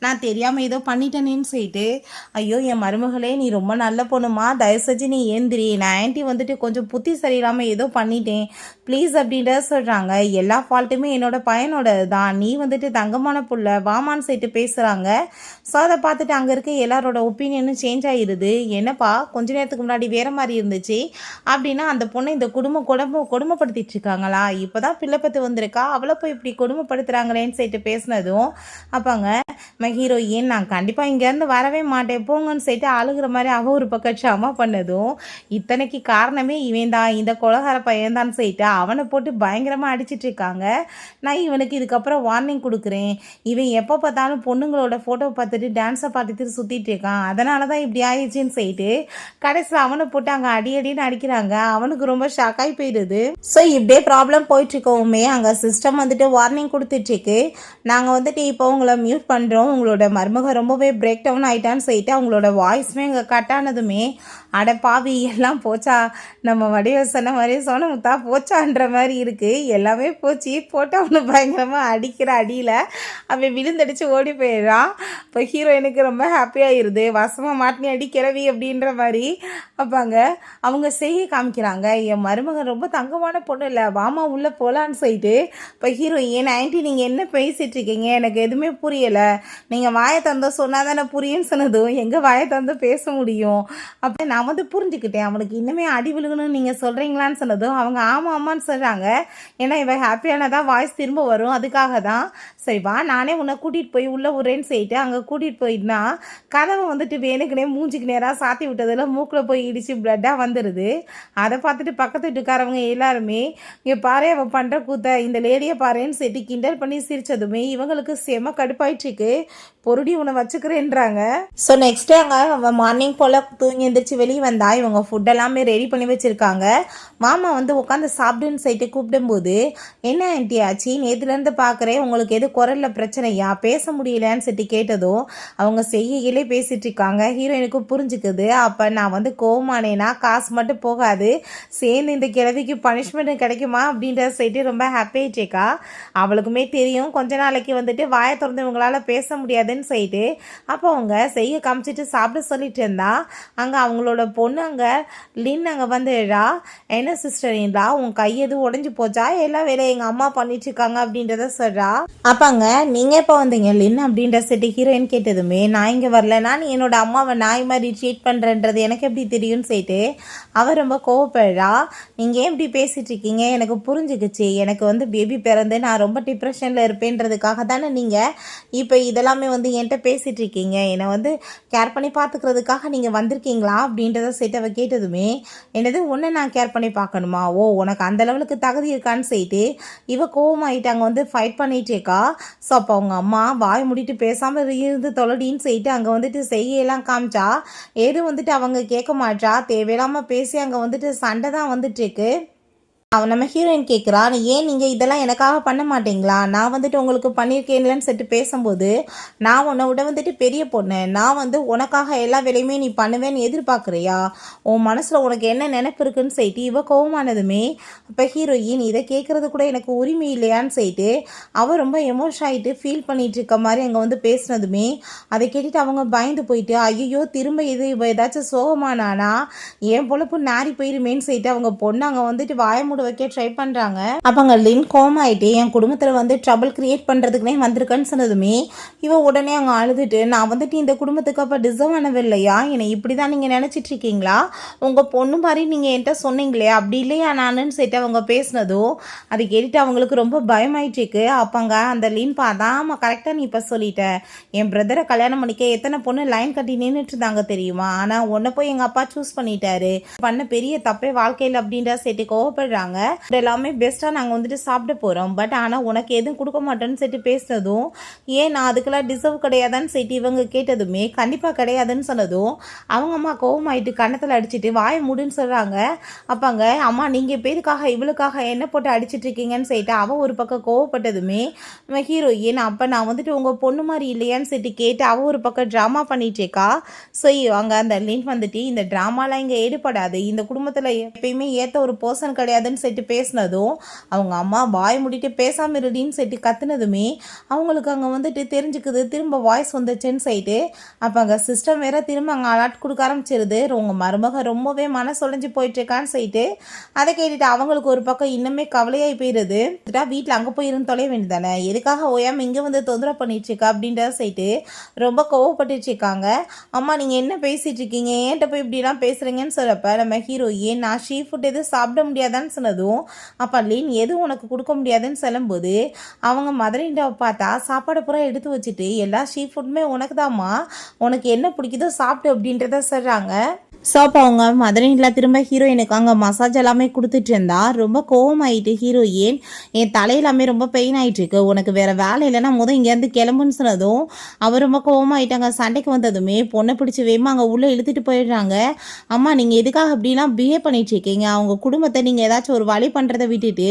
நான் தெரியாமல் ஏதோ பண்ணிட்டேனேன்னு சொல்லிட்டு, ஐயோ என் மருமகளே நீ ரொம்ப நல்ல பொண்ணுமா, தயவு செஞ்சு நீ ஏந்திரி, நான் ஆன்ட்டி வந்துட்டு கொஞ்சம் புத்தி சரியில்லாமல் ஏதோ பண்ணிட்டேன் ப்ளீஸ் அப்படின்ற சொல்கிறாங்க. எல்லா ஃபால்ட்டுமே என்னோட பையனோட தான், நீ வந்துட்டு தங்கமான புள்ள வாமான்னு சொல்லிட்டு பேசுகிறாங்க. ஸோ அதை பார்த்துட்டு அங்கே இருக்க எல்லாரோட ஒப்பீனியனும் சேஞ்ச் ஆகிடுது. என்னப்பா கொஞ்ச நேரத்துக்கு முன்னாடி வேறு மாதிரி இருந்துச்சு அப்படின்னா அந்த பொண்ணை இந்த கொடுமைப்படுத்திட்டு இருக்காங்களா, இப்போ தான் பிள்ளை பத்து வந்திருக்கா, அவளை போய் இப்படி கொடுமைப்படுத்துகிறாங்களேன்னு சொல்லிட்டு பேசினதும் அப்பாங்க ஹீரோயின் நான் கண்டிப்பாக இங்கேருந்து வரவே மாட்டேன் போங்கன்னு சொல்லிட்டு அழுகிற மாதிரி அவள் ஒரு பக்கம் ஷமா பண்ணதும், இத்தனைக்கு காரணமே இவன் தான், இந்த கொலகார பையன் தான் சொல்லிட்டு அவனை போட்டு பயங்கரமாக அடிச்சிட்டு இருக்காங்க. நான் இவனுக்கு இதுக்கப்புறம் வார்னிங் கொடுக்குறேன், இவன் எப்போ பார்த்தாலும் பொண்ணுங்களோட ஃபோட்டோ பார்த்துட்டு டான்ஸை பார்த்துட்டு சுற்றிட்டு இருக்கான், அதனால தான் இப்படி ஆயிடுச்சின்னு சொல்லிட்டு கடைசியில் அவனை போட்டு அங்கே அடின்னு அடிக்கிறாங்க. அவனுக்கு ரொம்ப ஷாக்காகி போயிடுது. ஸோ இப்படியே ப்ராப்ளம் போயிட்டுருக்கோமே அங்கே சிஸ்டம் வந்துட்டு வார்னிங் கொடுத்துட்ருக்கு, நாங்கள் வந்துட்டு இப்போ உங்களை மியூட் பண்ணுறோம், உங்களோட மருமக ரொம்பவே பிரேக் டவுன் ஆகிட்டான்னு சொல்லிட்டு அவங்களோட வாய்ஸுமே அங்கே கட் ஆனதுமே, அட பாவி எல்லாம் போச்சா, நம்ம வடிவ சொன்ன மாதிரி சோனமுத்தா போச்சான்ற மாதிரி இருக்குது, எல்லாமே போச்சு போட்டு அவனை பயங்கரமாக அடிக்கிற அடியில் அவன் விழுந்தடிச்சு ஓடி போயிடுறான். இப்போ ஹீரோயினுக்கு ரொம்ப ஹாப்பியாகிடுது, வசமாக மாட்டினி அடிக்கிறவி அப்படின்ற மாதிரி. அப்பாங்க அவங்க செய்ய காமிக்கிறாங்க, என் மருமகன் ரொம்ப தங்கமான பொண்ணு இல்லை, வாமா உள்ளே போகலான்னு சொல்லிட்டு. இப்போ ஹீரோயின் ஆன்ட்டி நீங்கள் என்ன பேசிகிட்டு இருக்கீங்க, எனக்கு எதுவுமே புரியலை, நீங்கள் வாயை தந்தோ சொன்னால் தானே புரியுன்னு சொன்னதும், எங்கே வாயை தந்தோ பேச முடியும், அப்போ நான் வந்து புரிஞ்சுக்கிட்டேன், அவனுக்கு இன்னுமே அடி விழுகணும்னு நீங்கள் சொல்கிறீங்களான்னு சொன்னதும் அவங்க ஆமாம் ஆமான்னு சொல்கிறாங்க. ஏன்னா இவன் ஹாப்பியானதான் வாய்ஸ் திரும்ப வரும், அதுக்காக தான். சரி வா நானே உன்னை கூட்டிகிட்டு போய் உள்ளே விட்றேன்னு சொல்லிட்டு அங்கே கூட்டிகிட்டு போயிட்டுனா கதவை வந்துட்டு வேணுக்குனே மூஞ்சிக்கு நேராக சாத்தி விட்டதில் மூக்கில் போய் இடித்து பிளட்டாக வந்துடுது. அதை பார்த்துட்டு பக்கத்து வீட்டுக்காரவங்க எல்லாருமே இங்கே பாரு அவன் பண்ணுற கூத்த, இந்த லேடியை பாருன்னு சொல்லிட்டு கிண்டல் பண்ணி சிரித்ததுமே இவங்களுக்கு செம கடுப்பாயிட்டுருக்கு, பொருடி உன்னை வச்சுக்கிறேன்றாங்க. ஸோ நெக்ஸ்ட்டு அங்கே அவன் மார்னிங் போல் தூங்கி எழுந்திரிச்சு வெளியே வந்தா இவங்க ஃபுட் எல்லாமே ரெடி பண்ணி வச்சுருக்காங்க. மாமா வந்து உட்காந்து சாப்பிடுன்னு சொல்லிட்டு கூப்பிடும்போது, என்ன ஆன்ட்டி ஆச்சு, நேற்றுலேருந்து பார்க்குறேன் உங்களுக்கு எது குரலில் பிரச்சனையா, பேச முடியலன்னு சொல்லிட்டு கேட்டதும் அவங்க செய்கையிலே பேசிகிட்டு இருக்காங்க. ஹீரோயினுக்கும் புரிஞ்சுக்குது, அப்போ நான் வந்து கோவமானேனா காசு மட்டும் போகாது, சேர்ந்து இந்த கிழவிக்கு பனிஷ்மெண்ட் கிடைக்குமா அப்படின்ற சொல்லிட்டு ரொம்ப ஹாப்பியாயிட்டேக்கா. அவளுக்குமே தெரியும் கொஞ்ச நாளைக்கு வந்துட்டு வாயை திறந்து இவங்களால பேச முடியாதுன்னு சொல்லிட்டு. அப்போ அவங்க செய்ய காமிச்சிட்டு சாப்பிட சொல்லிட்டு இருந்தா அங்கே அவங்களோட பொண்ணு அங்கே லின் அங்கே வந்துடுறா. என்ன சிஸ்டர் இருந்தா உன் கை எதுவும் உடஞ்சி போச்சா, எல்லா வேலையை எங்கள் அம்மா பண்ணிட்டு இருக்காங்க அப்படின்றத சொல்கிறா. அப்பாங்க நீங்கள் எப்போ வந்தீங்க லின் அப்படின்ற செட்டு ஹீரோயின் கேட்டதுமே, நான் இங்கே வரல, நான் என்னோட அம்மாவை நாய் மாதிரி ட்ரீட் பண்ணுறேன்றது எனக்கு எப்படி தெரியும்னு சொல்லிட்டு அவர் ரொம்ப கோவப்படுறா. நீங்கள் ஏன் இப்படி பேசிகிட்டு இருக்கீங்க, எனக்கு புரிஞ்சுக்கிச்சு, எனக்கு வந்து பேபி பிறந்து நான் ரொம்ப டிப்ரெஷனில் இருப்பேன்றதுக்காக தானே நீங்கள் இப்போ இதெல்லாமே வந்து என்கிட்ட பேசிகிட்டு இருக்கீங்க, என்னை வந்து கேர் பண்ணி பார்த்துக்கிறதுக்காக நீங்கள் வந்திருக்கீங்களா அப்படி அப்படின்றத சேர்த்து அவள் கேட்டதுமே, என்னது உன்னை நான் கேர் பண்ணி பார்க்கணுமா, ஓ உனக்கு அந்த லெவலுக்கு தகுதி இருக்கான்னு சொல்லிட்டு இவ கோவமாயிட்டு அங்கே வந்து ஃபைட் பண்ணிட்டு இருக்கா. ஸோ அப்போ அவங்க அம்மா வாய் மூடிட்டு பேசாமல் இருந்து தொலைடின்னு சொல்லிட்டு அங்கே வந்துட்டு செய்யலாம் காமிச்சா, எது வந்துட்டு அவங்க கேட்க மாட்டா, தேவையில்லாமல் பேசி அங்கே வந்துட்டு சண்டை தான் வந்துட்டு இருக்கு. அவன் நம்ம ஹீரோயின் கேட்குறா, ஏன் நீங்கள் இதெல்லாம் எனக்காக பண்ண மாட்டீங்களா, நான் வந்துட்டு உங்களுக்கு பண்ணியிருக்கேன்லன்னு சொல்லிட்டு பேசும்போது, நான் உன்னை விட வந்துட்டு பெரிய பொண்ணு, நான் வந்து உனக்காக எல்லா வேலையுமே நீ பண்ணுவேன்னு எதிர்பார்க்குறியா, உன் மனசில் உனக்கு என்ன நினைப்பு இருக்குன்னு சொல்லிட்டு இவ கோவமானதுமே, அப்போ ஹீரோயின் இதை கேட்குறது கூட எனக்கு உரிமை இல்லையான்னு சொல்லிட்டு அவள் ரொம்ப எமோஷன் ஆகிட்டு ஃபீல் பண்ணிட்டு இருக்க மாதிரி அங்கே வந்து பேசினதுமே, அதை கேட்டுட்டு அவங்க பயந்து போயிட்டு, ஐயோ திரும்ப இவ ஏதாச்சும் சோகமானானா என் பொழப்பு நாரி போயிருமேன்னு சொல்லிட்டு அவங்க பொண்ணு அங்கே வந்துட்டு வாயமூட வைக்க ட்ரை பண்ணுறாங்க. அப்போ அங்கே லின் கோமாயிட்டு என் குடும்பத்தில் வந்து ட்ரபிள் கிரியேட் பண்ணுறதுக்குனே வந்திருக்கேன்னு சொன்னதுமே இவ உடனே அங்கே அழுதுட்டு, நான் வந்துட்டு இந்த குடும்பத்துக்கு அப்போ டிசர்வ் ஆனவில்லையா, என்னை இப்படி தான் நீங்கள் நினச்சிட்டு இருக்கீங்களா, உங்கள் பொண்ணு மாதிரி நீங்கள் என்கிட்ட சொன்னீங்களே அப்படி இல்லையா நானுன்னு சொல்லிட்டு அவங்க பேசினதும் அதை கேட்டுட்டு அவங்களுக்கு ரொம்ப பயமாயிட்டுருக்கு. அப்போங்க அந்த லின் பார்த்தா, ஆமாம் கரெக்டாக நீ இப்போ சொல்லிட்ட, என் பிரதரை கல்யாணம் பண்ணிக்க எத்தனை பொண்ணு லைன் கட்டி நின்றுட்டு இருந்தாங்க தெரியுமா, ஆனால் உன்னை போய் எங்கள் அப்பா சூஸ் பண்ணிட்டாரு, பண்ண பெரிய தப்பே வாழ்க்கையில் அப்படின்ற சேர்த்து கோவப்படுறாங்க. எல்லாமே பெஸ்ட்டாக நாங்கள் வந்துட்டு சாப்பிட போகிறோம், பட் ஆனால் உனக்கு எதுவும் கொடுக்க மாட்டோன்னு சொல்லிட்டு பேசினதும், ஏன் நான் அதுக்கெல்லாம் டிசர்வ் கிடையாதான்னு சொல்லிட்டு இவங்க கேட்டதுமே கண்டிப்பாக கிடையாதுன்னு சொன்னதும் அவங்க அம்மா கோவமாயிட்டு கன்னத்தில் அடிச்சுட்டு வாயை மூடுன்னு சொல்கிறாங்க. அப்பாங்க அம்மா நீங்கள் பேருக்காக இவளுக்காக என்ன போட்டு அடிச்சிட்டு இருக்கீங்கன்னு சொல்லிட்டு அவள் ஒரு பக்கம் கோவப்பட்டதுமே ஹீரோயின், அப்போ நான் வந்துட்டு உங்கள் பொண்ணு மாதிரி இல்லையான்னு சொல்லிட்டு கேட்டு அவள் ஒரு பக்கம் ட்ராமா பண்ணிட்டு இருக்கா. ஸோ அங்கே அந்த லின் வந்துட்டு இந்த ட்ராமாலாம் இங்கே ஈடுபடாது, இந்த குடும்பத்தில் எப்பயுமே ஏற்ற ஒரு பர்சன் கிடையாதுன்னு சொல்லிட்டு பேசினதும் அவங்க அம்மா வாய் முடிட்டு பேசாமல் இருடின்னு சொல்லிட்டு கத்துனதுமே அவங்களுக்கு அங்கே வந்துட்டு தெரிஞ்சுக்குது திரும்ப வாய்ஸ் வந்துச்சுன்னு சொல்லிட்டு. அப்போ அங்கே சிஸ்டம் வேற திரும்ப அங்கே அலாட் கொடுக்க ஆரம்பிச்சிருது, உங்கள் மருமக ரொம்பவே மனசொலைஞ்சு போயிட்டுருக்கான்னு சொல்லிட்டு. அதை கேட்டுட்டு அவங்களுக்கு ஒரு பக்கம் இன்னுமே கவலையாகி போயிடுது. வீட்டில் அங்கே போய் இருந்து தொலைய வேண்டியதானே, எதுக்காக ஓயாமல் இங்கே வந்து தொந்தரவு பண்ணிட்டுருக்கா அப்படின்றத சொல்லிட்டு ரொம்ப கோவப்பட்டுட்டு இருக்காங்க. அம்மா நீங்கள் என்ன பேசிகிட்டு இருக்கீங்க, ஏன்ட்ட போய் இப்படிலாம் பேசுகிறீங்கன்னு சொல்லப்ப நம்ம ஹீரோயின், நான் ஷீ ஃபுட் எதுவும் சாப்பிட முடியாதான்னு சொன்னதும் அப்போ லின் எதுவும் உனக்கு கொடுக்க முடியாதுன்னு சொல்லும்போது அவங்க மதர் இண்டாவை பார்த்தா சாப்பாடு பூரா எடுத்து வச்சுட்டு எல்லா ஷீ ஃபுட்டுமே உனக்கு தாம்மா, உனக்கு என்ன பிடிக்குதோ சாப்பிட்டு அப்படின்றத சொல்கிறாங்க. ஸோ அப்போ அவங்க மதுரையில் திரும்ப ஹீரோயினுக்கு அங்கே மசாஜ் எல்லாமே கொடுத்துட்டு இருந்தா. ரொம்ப கோவமாயிட்டு ஹீரோயின், என் தலையெல்லாமே ரொம்ப பெயின் ஆகிட்டுருக்கு, உனக்கு வேறு வேலை இல்லைன்னா இங்கேருந்து கிளம்புன்னு சொன்னதும் அவர் ரொம்ப கோவமாயிட்டாங்க. சண்டைக்கு வந்ததுமே பொண்ணை பிடிச்சி வேமா அங்கே உள்ளே இழுத்துட்டு போயிடுறாங்க. அம்மா நீங்கள் எதுக்காக அப்படிலாம் பிஹேவ் பண்ணிகிட்ருக்கீங்க, அவங்க குடும்பத்தை நீங்கள் ஏதாச்சும் ஒரு வழி பண்ணுறதை விட்டுட்டு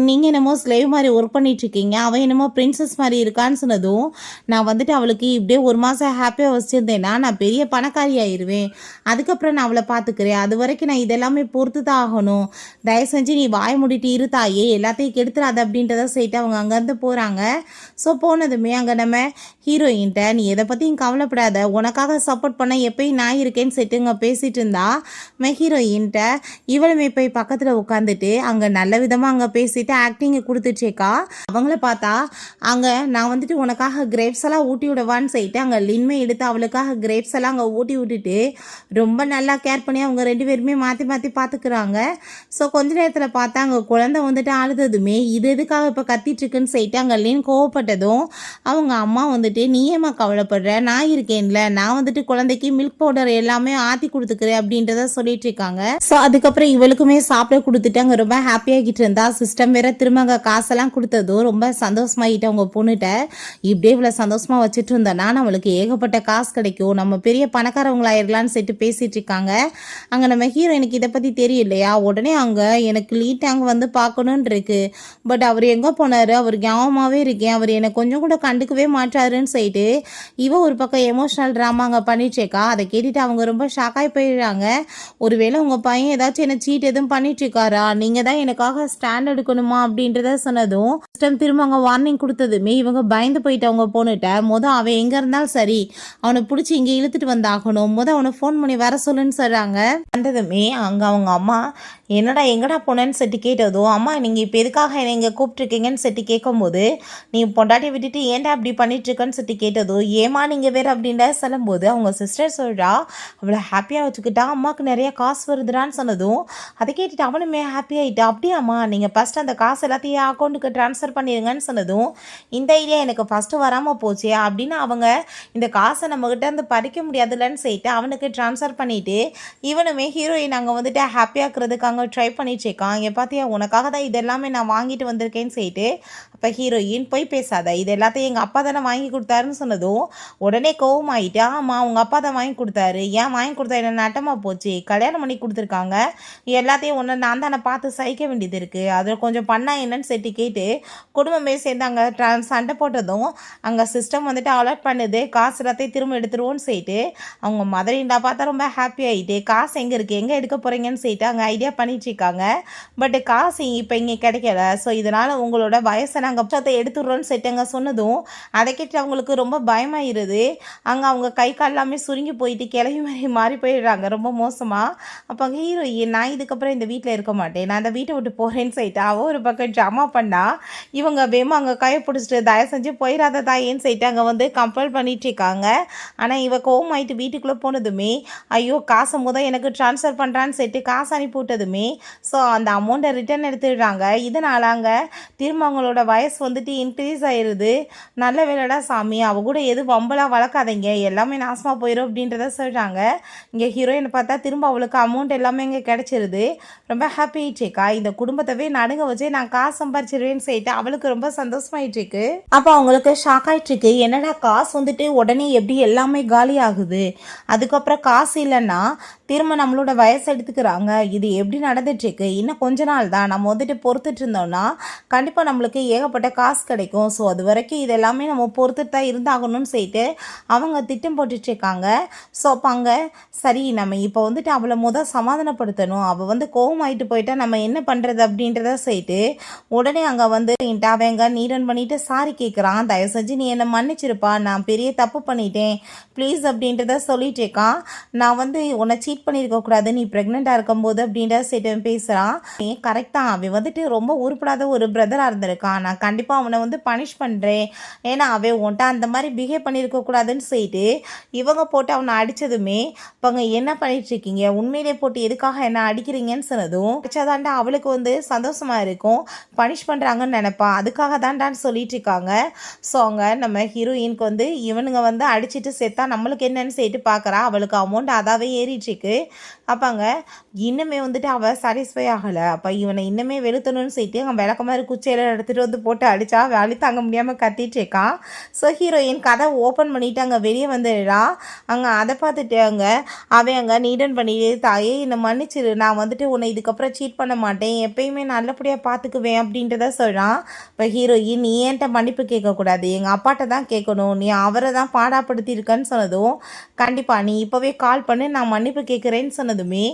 நீங்கள் என்னமோ ஸ்லேவ் மாதிரி ஒர்க் பண்ணிகிட்ருக்கீங்க, அவன் என்னமோ பிரின்சஸ் மாதிரி இருக்கான்னு சொன்னதும் நான் வந்துட்டு அவளுக்கு இப்படியே ஒரு மாதம் ஹாப்பியாக வச்சுருந்தேன்னா நான் பெரிய பணக்காரி ஆயிடுவேன், அதுக்கப்புறம் நான் அவளை பார்த்துக்கிறேன், அது வரைக்கும் நான் இதெல்லாமே பொறுத்து தான் ஆகணும், தயவு செஞ்சு நீ வாய் மூடிட்டு இருத்தாயே, எல்லாத்தையும் கெடுத்துறாது அப்படின்றத சொல்லிட்டு அவங்க அங்கேருந்து போகிறாங்க. ஸோ போனதுமே அங்கே நம்ம ஹீரோயின்ட்ட, நீ எதை பற்றியும் கவலைப்படாத, உனக்காக சப்போர்ட் பண்ண எப்பயும் நான் இருக்கேன்னு சொல்லிட்டு இங்கே பேசிகிட்டு இருந்தா. நம்ம ஹீரோயின்ட்ட இவளுமே போய் பக்கத்தில் உட்காந்துட்டு அங்கே நல்ல விதமாக அங்கே பேசிட்டு ஆக்டிங்கை கொடுத்துச்சேக்கா. அவங்கள பார்த்தா அங்கே நான் வந்துட்டு உனக்காக கிரேப்ஸ் எல்லாம் ஊட்டி விடுவான்னு சொல்லிட்டு அங்கே லின்மை எடுத்து அவளுக்காக கிரேப்ஸ் எல்லாம் அங்கே ஊட்டி விட்டுட்டு ரொம்ப நல்லா கேர் பண்ணி அவங்க ரெண்டு பேருமே மாற்றி மாற்றி பார்த்துக்கிறாங்க. ஸோ கொஞ்ச நேரத்தில் பார்த்தா அங்கே குழந்தை வந்துட்டு அழுததுமே இது எதுக்காக இப்போ கத்திட்டுருக்குன்னு சொல்லிட்டு அங்கே லின் கோவப்பட்டதும் அவங்க அம்மா வந்துட்டு, நீ ஏமா கவலைப்படுற, நான் இருக்கேன்ல, நான் வந்துட்டு குழந்தைக்கு மில்க் பவுடர் எல்லாமே ஆற்றி கொடுத்துக்கிறேன் அப்படின்றத சொல்லிட்டு இருக்காங்க. ஸோ அதுக்கப்புறம் இவளுக்குமே சாப்பிட கொடுத்துட்டு அங்கே ரொம்ப ஹாப்பியாகிட்டு இருந்தா. சிஸ்டம் வேற திரும்ப அங்கே காசெல்லாம் கொடுத்ததும் ரொம்ப சந்தோஷமாகிட்டு அவங்க பொண்ணுகிட்ட, இப்படியே இவ்வளோ சந்தோஷமா வச்சுட்டு இருந்தேன்னா நம்மளுக்கு ஏகப்பட்ட காசு கிடைக்கும், நம்ம பெரிய பணக்காரவங்களாயிரலான்னு சொல்லிட்டு பேசிட்டு இருக்காங்க. அங்கே நம்ம ஹீரோயினுக்கு இதை பற்றி தெரியும் இல்லையா, உடனே அங்கே எனக்கு லீட் அங்கே வந்து பார்க்கணுன்னு இருக்கு, பட் அவர் எங்கே போனார், அவர் ஞாபகமாகவே இருக்கேன், அவர் என்னை கொஞ்சம் கூட கண்டுக்கவே மாட்டாருன்னு சொல்லிட்டு இவ ஒரு பக்கம் எமோஷனல் ட்ராமா அங்கே பண்ணிட்டுருக்கா. அதை கேட்டுட்டு அவங்க ரொம்ப ஷாக்காகி போயிடுறாங்க. ஒருவேளை உங்கள் பையன் ஏதாச்சும் என்ன சீட் எதுவும் பண்ணிட்டு இருக்காரா, நீங்கள் தான் எனக்காக ஸ்டாண்ட் எடுக்கணுமா அப்படின்றத சொன்னதும் சிஸ்டம் திரும்ப அங்கே வார்னிங் கொடுத்ததுமே இவங்க பயந்து போயிட்டு அவங்க போனுட்ட அவன் எங்கே இருந்தாலும் சரி அவனை பிடிச்சி இங்கே இழுத்துட்டு வந்தாகணும், அவனை ஃபோன் பண்ணி வர சொல்லுன்னு சொல்கிறாங்க. வந்ததுமே அங்கே அவங்க அம்மா என்னடா எங்கடா போனேன்னு செட்டு கேட்டதும், அம்மா நீங்கள் இப்போ எதுக்காக என்னை இங்கே கூப்பிட்ருக்கீங்கன்னு செட்டு கேட்கும்போது, நீ பொண்டாட்டியை விட்டுட்டு ஏன்டா அப்படி பண்ணிட்டுருக்கன்னு செட்டு கேட்டதும், ஏமா நீங்கள் வேறு அப்படின்ற சொல்லும்போது அவங்க சிஸ்டர் சொல்கிறா அவளை ஹாப்பியாக வச்சுக்கிட்டா, அம்மாவுக்கு நிறைய காசு வருதுடான்னு சொன்னதும் அதை கேட்டுட்டு அவனுமே ஹாப்பி ஆகிட்டு, அப்படியாம்மா நீங்கள் ஃபஸ்ட் அந்த காசு எல்லாத்தையும் அக்கௌண்ட்டுக்கு ட்ரான்ஸ்ஃபர் பண்ணிடுங்கன்னு சொன்னதும், இந்த ஐடியா எனக்கு ஃபஸ்ட்டு வராமல் போச்சு அப்படின்னு அவங்க இந்த காசை நம்மக்கிட்ட இருந்து பறிக்க முடியாதுல்லன்னு சொல்லிட்டு அவனுக்கு ட்ரான்ஸ்ஃபர் பண்ணிவிட்டு இவனுமே ஹீரோயின் அங்கே வந்துட்டு ஹாப்பியாக்குறதுக்கு அங்கே ட்ரை பண்ணிட்டு இருக்கான். இங்கே பார்த்தியா உனக்காக தான் இது எல்லாமே நான் வாங்கிட்டு வந்திருக்கேன்னு சொல்லிட்டு அப்போ ஹீரோயின் போய் பேசாத, இது எல்லாத்தையும் எங்கள் அப்பா தானே வாங்கி கொடுத்தாருன்னு சொன்னதும் உடனே கோவமாயிட்டு, ஆமாம் உங்கள் அப்பா தான் வாங்கி கொடுத்தாரு, ஏன் வாங்கி கொடுத்தா என்ன நட்டமாக போச்சு, கல்யாணம் பண்ணி கொடுத்துருக்காங்க, எல்லாத்தையும் ஒன்று நான் தானே பார்த்து சகிக்க வேண்டியது இருக்குது, அதில் கொஞ்சம் பண்ணா என்னன்னு செட்டு கேட்டு குடும்பமே சேர்ந்து அங்கே சண்டை போட்டதும் அங்கே சிஸ்டம் வந்துட்டு அலர்ட் பண்ணுது, காசு எல்லாத்தையும் திரும்ப எடுத்துருவோன்னு சொல்லிட்டு அவங்க மதர் இன்லா பார்த்தா ரொம்ப ஹாப்பி ஆகிட்டு, காசு எங்கே இருக்குது எங்கே எடுக்க போகிறீங்கன்னு சொல்லிட்டு அங்கே ஐடியா பண்ணிட்டுருக்காங்க. பட் காசு இப்போ இங்கே கிடைக்கல, ஸோ இதனால் உங்களோட வயசை நாங்கள் பட்சத்தை எடுத்துடுறோன்னு சொல்லிட்டு அங்கே சொன்னதும் அதை கேட்டு அவங்களுக்கு ரொம்ப பயமாயிருது. அங்கே அவங்க கை கால் எல்லாமே சுருங்கி போயிட்டு கிளவி மாதிரி மாறி போயிடுறாங்க ரொம்ப மோசமாக. அப்போ அங்கே ஹீரோயின் நான் இதுக்கப்புறம் இந்த வீட்டில் இருக்க மாட்டேன், நான் அந்த வீட்டை விட்டு போகிறேன்னு சொல்லிட்டு அவள் ஒரு பக்கம் ட்ராமா பண்ணா, இவங்க வேமா அங்கே கையை பிடிச்சிட்டு தயவு செஞ்சு போயிடாத தாயேன்னு சொல்லிட்டு அங்கே வந்து கம்பல் பண்ணிட்டு இருக்காங்க. ஆனால் இவ கோவமாயிட்டு வீட்டுக்குள்ளே போனதுமே ஐயோ காசை முதல் எனக்கு ட்ரான்ஸ்ஃபர் பண்ணுறான்னு சொல்லிட்டு காசு அனுப்பி விட்டதுமே ஸோ அந்த அமௌண்ட்டை ரிட்டர்ன் எடுத்துடுறாங்க. இதனால் அங்கே திரும்ப அவங்களோட வயசு வந்துட்டு இன்க்ரீஸ் ஆயிடுது. நல்ல வேலைடா சாமி, அவ கூட எது வம்பலாக வளர்க்காதீங்க, எல்லாமே நாசமாக போயிடும் அப்படின்றத சொல்கிறாங்க. இங்கே ஹீரோயினை பார்த்தா திரும்ப அவளுக்கு அமௌண்ட் எல்லாமே இங்கே கிடச்சிருது. ரொம்ப ஹாப்பி ஆயிடுச்சேக்கா, இந்த குடும்பத்தவே நடுங்க வச்சு நான் காசு சம்பாரிச்சிருவேன்னு சொல்லிட்டு அவளுக்கு ரொம்ப சந்தோஷமாயிட்டுருக்கு. அப்போ அவங்களுக்கு ஷாக் ஆகிட்டுருக்கு, என்னடா காசு வந்துட்டு உடனே எப்படி எல்லாமே காலி ஆகுது, அதுக்கப்புறம் காசு இல்லைன்னா திரும்ப நம்மளோட வயசு எடுத்துக்கிறாங்க, இது எப்படி நடந்துட்டுருக்கு, இன்னும் கொஞ்ச நாள் தான் நம்ம வந்துட்டு பொறுத்துட்டு இருந்தோம்னா கண்டிப்பாக நம்மளுக்கு ஏகப்பட்ட காசு கிடைக்கும், ஸோ அது வரைக்கும் இதெல்லாமே நம்ம பொறுத்துட்டு தான் இருந்தாகணும்னு சொல்லிட்டு அவங்க திட்டம் போட்டுட்ருக்காங்க. ஸோ அப்போ அங்கே சரி நம்ம இப்போ வந்துட்டு அவளை சமாதானப்படுத்தணும், அவள் வந்து கோவமாயிட்டு போயிட்டா நம்ம என்ன பண்ணுறது அப்படின்றத சொல்லிட்டு உடனே அங்கே வந்து அவங்க நீடன் பண்ணிட்டு சாரி கேட்குறான், தயவு செஞ்சு நீ என்னை மன்னிச்சிருப்பா, நான் பெரிய தப்பு பண்ணிட்டேன் ப்ளீஸ் அப்படின்றத சொல்லிட்டு இருக்கான். நான் வந்து உன்னை சீட் பண்ணியிருக்கக்கூடாது நீ ப்ரெக்னெண்ட்டாக இருக்கும்போது அப்படின்றத சொல்லிட்டு பேசுகிறான். கரெக்டாக அவன் வந்துட்டு ரொம்ப உருப்படாத ஒரு பிரதராக இருந்திருக்கான், நான் கண்டிப்பாக அவனை வந்து பனிஷ் பண்ணுறேன், ஏன்னா அவன் உன்ட்ட அந்த மாதிரி பிஹேவ் பண்ணியிருக்கக்கூடாதுன்னு சொல்லிட்டு இவங்க போட்டு அவனை அடித்ததுமே இப்போ அவங்க என்ன பண்ணிட்டுருக்கீங்க, உண்மையிலே போட்டு எதுக்காக என்ன அடிக்கிறீங்கன்னு சொன்னதும் அடிச்சாதாண்டா அவளுக்கு வந்து சந்தோஷமாக இருக்கும், பனிஷ் பண்ணுறாங்கன்னு நினைப்பா, அதுக்காக தாண்டான்னு சொல்லிட்டு இருக்காங்க. ஸோ அவங்க நம்ம ஹீரோயினுக்கு வந்து இவனுங்க வந்து அடிச்சுட்டு செத்தா நம்மளுக்கு என்னன்னு சொல்லிட்டு பார்க்குறா, அவளுக்கு அமௌண்ட் அதாவே ஏறிட்டுருக்கு. அப்பாங்க இன்னுமே வந்துட்டு அவள் சாட்டிஸ்ஃபை ஆகலை, அப்போ இவனை இன்னுமே வெளுத்தணும்னு சொல்லிட்டு அவன் விளக்க மாதிரி குச்சியில் எடுத்துகிட்டு வந்து போட்டு அடித்தா வேலை தாங்க முடியாமல் கத்திட்டு இருக்கான். ஸோ ஹீரோயின் கதை ஓப்பன் பண்ணிவிட்டு அங்கே வெளியே வந்துடுறா. அங்கே அதை பார்த்துட்டு அவன் அங்கே நீடன் பண்ணிட்டு தாயே என்னை மன்னிச்சிரு, நான் வந்துட்டு உன்னை இதுக்கப்புறம் சீட் பண்ண மாட்டேன், எப்பயுமே நல்லபடியாக பார்த்துக்குவேன் அப்படின்றத சொல்கிறான். இப்போ ஹீரோயின் நீ ஏன்ட்ட மன்னிப்பு கேட்கக்கூடாது, எங்கள் அப்பாட்ட தான் கேட்கணும், நீ அவரை தான் பாடாப்படுத்தியிருக்கன்னு சொன்னதும் கண்டிப்பாக நீ இப்போவே கால் பண்ணி நான் மன்னிப்பு கேட்குறேன்னு சொன்னதுமே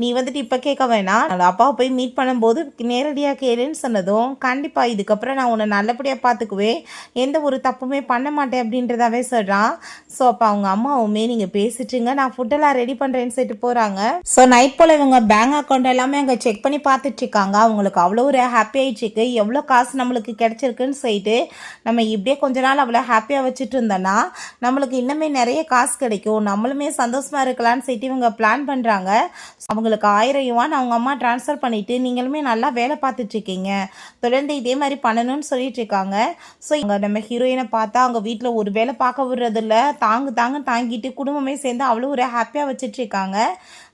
நீ வந்துட்டு இப்போ கேட்க வேணாம், அப்பாவை போய் மீட் பண்ணும்போது நேரடியாக கேளுன்னு சொன்னதும் கண்டிப்பாக இதுக்கப்புறம் நான் உன்னை நல்லபடியாக பார்த்துக்குவேன், எந்த ஒரு தப்புமே பண்ண மாட்டேன் அப்படின்றதாவே சொல்கிறான். ஸோ அப்போ அவங்க அம்மாவுமே நீங்கள் பேசிட்டுங்க நான் ஃபுட்டெல்லாம் ரெடி பண்ணுறேன்னு சொல்லிட்டு போகிறாங்க. ஸோ நைட் போல் இவங்க பேங்க் அக்கௌண்ட் எல்லாமே அங்கே செக் பண்ணி பார்த்துட்ருக்காங்க. அவங்களுக்கு அவ்வளோ ஒரு ஹாப்பி ஆகிடுச்சிருக்கு, எவ்வளோ காசு நம்மளுக்கு கிடச்சிருக்குன்னு சொல்லிட்டு நம்ம இப்படியே கொஞ்ச நாள் அவ்வளோ ஹாப்பியாக வச்சுட்டு இருந்தோன்னா நம்மளுக்கு இன்னுமே நிறைய காசு கிடைக்கும், நம்மளுமே சந்தோஷமாக இருக்கலாம்னு சொல்லிட்டு இவங்க பிளான் பண்ணுறாங்க. அவங்களுக்கு 1000 யுவான் அவங்க அம்மா ட்ரான்ஸ்ஃபர் பண்ணிவிட்டு நீங்களுமே நல்லா வேலை பார்த்துட்ருக்கீங்க, தொடர்ந்து இதே மாதிரி பண்ணணும்னு சொல்லிட்டு இருக்காங்க. ஸோ இங்கே நம்ம ஹீரோயினை பார்த்தா அவங்க வீட்டில் ஒரு வேலை பார்க்க விடுறதில்ல, தாங்கிட்டு குடும்பமே சேர்ந்து அவ்வளோ ஒரு ஹாப்பியாக வச்சுட்ருக்காங்க.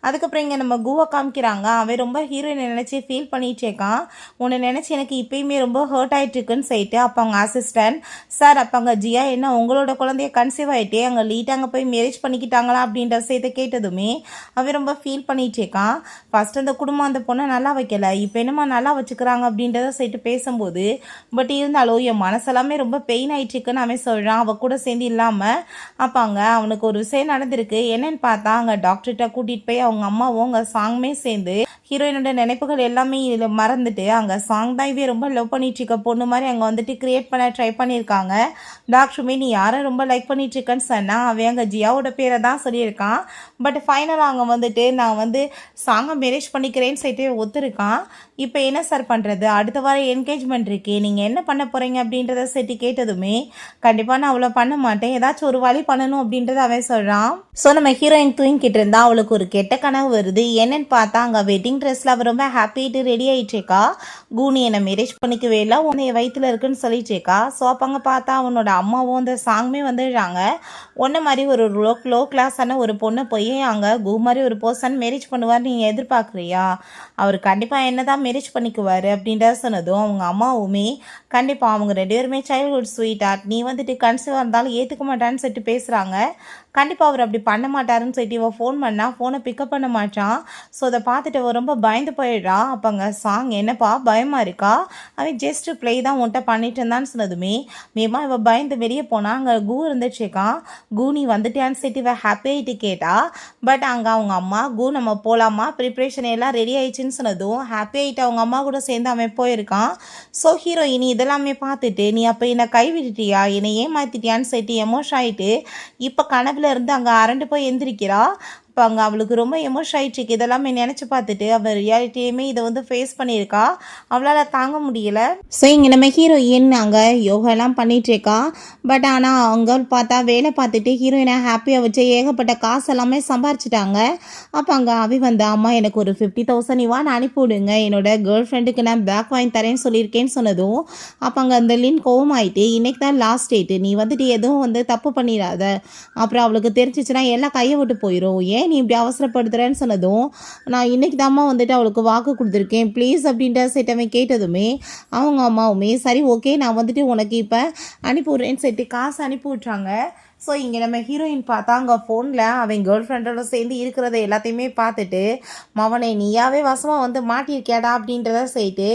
அதுக்கப்புறம் இங்கே நம்ம குவை காமிக்கிறாங்க, அவன் ரொம்ப ஹீரோயினை நினச்சி ஃபீல் பண்ணிகிட்டு இருக்கான், உன்னை நினச்சி எனக்கு இப்போயுமே ரொம்ப ஹர்ட் ஆகிட்டுருக்குன்னு சொல்லிட்டு அப்போ அவங்க அசிஸ்டன்ட் சார் அப்போ அங்கே ஜியா என்ன உங்களோட குழந்தைய கன்சீவ் ஆகிட்டே அங்கே லீட்டாங்க போய் மேரேஜ் பண்ணிக்கிட்டாங்களா அப்படின்ற விஷயத்தை கேட்டதுமே அவன் ரொம்ப ஃபீல் பண்ணிகிட்டு இருக்கான். ஃபஸ்ட் அந்த குடும்பம் அந்த பொண்ணை நல்லா வைக்கல, இப்போ என்னமா நல்லா வச்சுக்கிறாங்க அப்படின்றத சொல்லிட்டு பேசும்போது பட் இருந்தாலும் என் மனசெல்லாமே ரொம்ப பெயின் ஆகிட்டுருக்குன்னு அவன் சொல்கிறான், அவள் கூட சேர்ந்து இல்லாமல். அப்போ அங்கே அவனுக்கு ஒரு விஷயம் நடந்திருக்கு, என்னன்னு பார்த்தா அங்கே டாக்டர்கிட்ட கூட்டிகிட்டு போய் அவங்க அம்மாவும் அங்கே சாங்குமே சேர்ந்து ஹீரோயினோட நினைப்புகள் எல்லாமே இதில் மறந்துட்டு அங்கே சாங் தான் இவே ரொம்ப லவ் பண்ணிட்டு இருக்க பொண்ணு மாதிரி அங்கே வந்துட்டு கிரியேட் பண்ண ட்ரை பண்ணியிருக்காங்க. டாக்டருமே நீ யாரை ரொம்ப லைக் பண்ணிட்டு இருக்கேன்னு சொன்னால் அவன் அங்கே ஜியாவோட பேரை தான் சொல்லியிருக்கான். பட் ஃபைனலாக அங்கே வந்துட்டு நான் வந்து சாங்கை மேரேஜ் பண்ணிக்கிறேன்னு சொல்லிட்டு ஒத்துருக்கான். இப்போ என்ன சார் பண்ணுறது, அடுத்த வாரம் என்கேஜ்மெண்ட் இருக்கே, நீங்கள் என்ன பண்ண போகிறீங்க அப்படின்றத செட்டி கேட்டதுமே கண்டிப்பாக நான் அவ்வளோ பண்ண மாட்டேன், ஏதாச்சும் ஒரு வழி பண்ணணும் அப்படின்றத அவன் சொல்கிறான். ஸோ நம்ம ஹீரோயின் தூங்கிக்கிட்டு இருந்தா அவளுக்கு ஒரு கெட்ட கனவு வருது. என்னன்னு பார்த்தா அங்கே வெட்டிங் ட்ரெஸ்ஸில் அவள் ரொம்ப ஹாப்பிட்டு ரெடி ஆகிட்டேக்கா. கூனி என்னை மேரேஜ் பண்ணிக்கவே இல்லை, உன்னை வயிற்றுல இருக்குன்னு சொல்லிட்டேக்கா. ஸோ அப்போ அங்கே பார்த்தா அவனோட அம்மாவும் அந்த சாங்குமே வந்துடுறாங்க. ஒன்றை மாதிரி ஒரு லோ கிளாஸான ஒரு பொண்ணை போய் அங்கே கூ மாதிரி ஒரு பர்சன் மேரேஜ் பண்ணுவார் நீங்கள் எதிர்பார்க்குறியா, அவர் கண்டிப்பாக என்ன தான் மேரேஜ் பண்ணிக்குவார் அப்படின்றத சொன்னதும் அவங்க அம்மாவுமே கண்டிப்பாக அவங்க 2 பேருமே சைல்ட்ஹுட் ஸ்வீட் ஆர்ட், நீ வந்துட்டு கன்சீவாக இருந்தாலும் ஏற்றுக்க மாட்டான்னு சொல்லிட்டு பேசுகிறாங்க. கண்டிப்பாக அவர் அப்படி பண்ண மாட்டாருன்னு சொல்லிட்டு இவன் ஃபோன் பண்ணால் ஃபோனை பிக்கப் பண்ண மாட்டான். ஸோ அதை பார்த்துட்டு அவன் ரொம்ப பயந்து போயிடுறான். அப்போ அங்கே சாங் என்னப்பா பயமாக இருக்கா, அவன் ஜஸ்ட் ப்ளே தான் உன்ட்ட பண்ணிட்டு இருந்தான்னு சொன்னதுமே மேமா இவன் பயந்து வெளியே போனால் அங்கே கூ இருந்துச்சுக்கான். கூ நீ வந்துட்டான்னு சொல்லிட்டு இவன் ஹாப்பி ஆகிட்டு கேட்டா. பட் அங்கே அவங்க அம்மா கூ நம்ம போகலாமா, ப்ரிப்ரேஷன் எல்லாம் ரெடி ஆயிடுச்சுன்னு சொன்னதும் ஹாப்பி ஆகிட்டு அவங்க அம்மா கூட சேர்ந்து அவன் போயிருக்கான். ஸோ ஹீரோயினி இதெல்லாமே பார்த்துட்டு நீ அப்போ என்னை கைவிட்டுட்டியா, என்னை ஏமாத்திட்டியான்னு சொல்லிட்டு எமோஷன் ஆகிட்டு இப்போ கனவுல இருந்து அங்கே அரண்டு போய் எந்திரிக்கிறா. இப்போ அங்கே அவளுக்கு ரொம்ப எமோஷன் ஆகிடுச்சு. இதெல்லாமே நினச்சி பார்த்துட்டு அவள் ரியாலிட்டியுமே இதை வந்து ஃபேஸ் பண்ணியிருக்கா. அவளால் தாங்க முடியல. ஸோ இங்கே நம்ம ஹீரோயின் அங்கே யோகாலாம் பண்ணிகிட்ருக்கா. பட் ஆனால் அவங்க பார்த்தா வேலை பார்த்துட்டு ஹீரோயினை ஹாப்பியாக வச்சு ஏகப்பட்ட காசு எல்லாமே சம்பாரிச்சிட்டாங்க. அப்போ அங்கே அவி வந்து அம்மா எனக்கு ஒரு 50,000 இவான் அனுப்பிவிடுங்க, என்னோட கேர்ள் ஃப்ரெண்டுக்கு நான் பேக் வாங்கி தரேன்னு சொல்லியிருக்கேன்னு சொன்னதும் அப்போ அங்கே அந்த லின் கோவம் ஆகிட்டு இன்றைக்கி தான் லாஸ்ட் டேட்டு, நீ வந்துட்டு எதுவும் வந்து தப்பு பண்ணிடாத, அப்புறம் அவளுக்கு தெரிஞ்சிச்சுன்னா எல்லாம் கையை விட்டு போயிடும், ஏன் நீ இப்படி அவசரப்படுத்துறேன்னு சொன்னதும் நான் இன்னைக்கு தாம்மா வந்துட்டு அவளுக்கு வாக்கு கொடுத்துருக்கேன் ப்ளீஸ் அப்படின்ற செட்டவன் கேட்டதுமே அவங்க அம்மாவுமே சரி ஓகே நான் வந்துட்டு உனக்கு இப்போ அனுப்பிவிட்றேன்னு சொல்லிட்டு காசு அனுப்பி விட்றாங்க. ஸோ இங்கே நம்ம ஹீரோயின் பார்த்தா அங்கே ஃபோனில் அவன் கேர்ள் ஃப்ரெண்டோட சேர்ந்து இருக்கிறத எல்லாத்தையுமே பார்த்துட்டு மவனை நீயாவே வசமாக வந்து மாட்டியிருக்கியாடா அப்படின்றத சொல்லிட்டு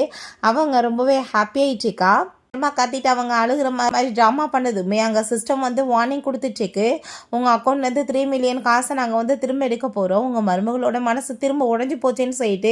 அவங்க ரொம்பவே ஹாப்பியாகிட்டுருக்கா. அம்மா கத்திட்டு அவங்க அழுகிற மாதிரி ட்ராமா பண்ணதுமே அங்கே சிஸ்டம் வந்து வார்னிங் கொடுத்துட்ருக்கு, உங்கள் அக்கௌண்ட்லேருந்து 3 மில்லியன் காசை நாங்கள் வந்து திரும்ப எடுக்க போகிறோம், உங்கள் மருமகளோட மனசு திரும்ப உடஞ்சி போச்சேன்னு சொல்லிட்டு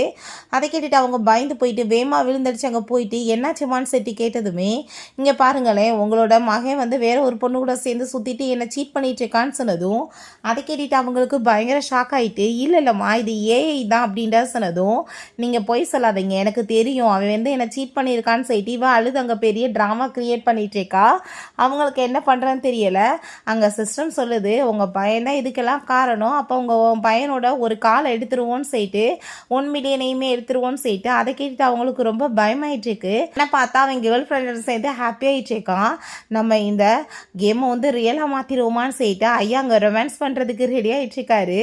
அதை கேட்டுட்டு அவங்க பயந்து போயிட்டு வேமா விழுந்தடிச்சு அங்கே போயிட்டு என்னாச்சுமான்னு செட்டி கேட்டதுமே இங்கே பாருங்களேன் உங்களோட மகன் வந்து வேற ஒரு பொண்ணு கூட சேர்ந்து சுற்றிட்டு என்னை சீட் பண்ணிட்டு இருக்கான்னு சொன்னதும் அதை கேட்டுட்டு அவங்களுக்கு பயங்கர ஷாக் ஆகிட்டு இல்லைம்மா இது ஏஐ தான் அப்படின்ற சொன்னதும் நீங்கள் போய் சொல்லாதீங்க எனக்கு தெரியும் அவன் வந்து என்னை சீட் பண்ணியிருக்கான்னு சொல்லிட்டு இவ அழுது அங்கே பெரிய ட்ராமா கிரியேட் பண்ணிட்டு இருக்கா. அவங்களுக்கு என்ன பண்ணுறன்னு தெரியல. அங்கே சிஸ்டம் சொல்லுது உங்கள் பையன்தான் இதுக்கெல்லாம் காரணம், அப்போ உங்கள் பையனோட ஒரு காலை எடுத்துருவோன்னு சொல்லிட்டு 1 மில்லியனையுமே எடுத்துருவோன்னு சொல்லிட்டு அதை கேட்டுட்டு அவங்களுக்கு ரொம்ப பயமாயிட்டு இருக்கு. ஆனால் பார்த்தா அவன் கேர்ள் ஃப்ரெண்டோட சேர்ந்து ஹாப்பி ஆகிட்டு இருக்கான். நம்ம இந்த கேமை வந்து ரியலாக மாற்றிடுவோமான்னு சொல்லிட்டு ஐயா அங்கே ரொமான்ஸ் பண்ணுறதுக்கு ரெடி ஆகிட்டு இருக்காரு.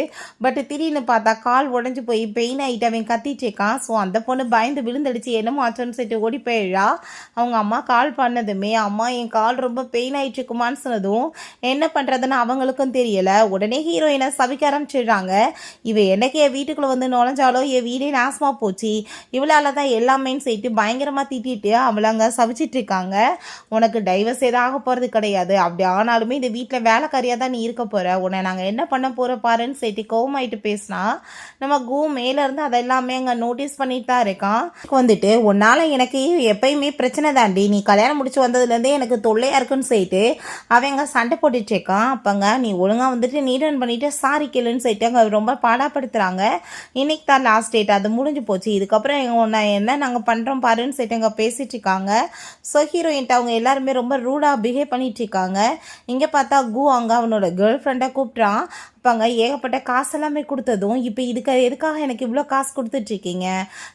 பட் திடீர்னு பார்த்தா கால் உடஞ்சி போய் பெயின் ஆகிட்டு அவன் கத்திட்டு இருக்கான். ஸோ அந்த பொண்ணு பயந்து விழுந்தடிச்சு என்னமோ ஆச்சோன்னு சொல்லிட்டு ஓடி போயிடுறா. அவங்க அம்மா கால் பண்ணதுமே அம்மா என் கால் ரொம்ப பெயின் ஆகிட்டு இருக்குமான்னு சொன்னதும் என்ன பண்ணுறதுன்னு அவங்களுக்கும் தெரியல. உடனே ஹீரோயினை சபிக்க ஆரம்பிச்சிடுறாங்க. இவ என்னைக்கு என் வீட்டுக்குள்ளே வந்து நுழைஞ்சாலோ என் வீடே நாசமாக போச்சு, இவளால் தான் எல்லாமேன்னு சொல்லிட்டு பயங்கரமாக திட்டிட்டு அவளை அங்கே சபிச்சிட்டு இருக்காங்க. உனக்கு டைவர்ஸ் எதாவது ஆக போகிறது கிடையாது, அப்படி ஆனாலுமே இந்த வீட்டில் வேலைக்காரியாக தான் நீ இருக்க போகிற, உன்னை நாங்கள் என்ன பண்ண போகிற பாருன்னு சொல்லிட்டு கோவமாயிட்டு பேசினா நம்ம கூ மேலேருந்து அதை எல்லாமே அங்கே நோட்டீஸ் பண்ணிட்டு தான் இருக்கான். வந்துட்டு உன்னால் எனக்கு எப்பயுமே பிரச்சனை தாண்டி, நீ கல்யாணம் முடிச்சு வந்ததுலேருந்தே எனக்கு தொல்லையாக இருக்குன்னு சொல்லிட்டு அவங்க சண்டை போட்டுட்டு இருக்கான். அப்போங்க நீ ஒழுங்காக வந்துட்டு நீடன் பண்ணிட்டு சாரி கேளுன்னு சொல்லிட்டு அங்கே ரொம்ப பாடாப்படுத்துகிறாங்க. இன்னைக்கு தான் லாஸ்ட் டேட், அது முடிஞ்சு போச்சு, இதுக்கப்புறம் உன்னை என்ன நாங்கள் பண்ணுறோம் பாருன்னு சொல்லிட்டு அங்கே பேசிட்டு இருக்காங்க. ஸோ ஹீரோயின்ட்டு அவங்க எல்லாருமே ரொம்ப ரூடாக பிஹேவ் பண்ணிட்டு இருக்காங்க. இங்கே பார்த்தா கூ அங்கே அவனோட கேர்ள் ஃப்ரெண்டை கூப்பிட்றான். அங்கே ஏகப்பட்ட காசெல்லாமே கொடுத்ததும் இப்போ எதுக்காக எனக்கு இவ்வளோ காசு கொடுத்துட்ருக்கீங்க,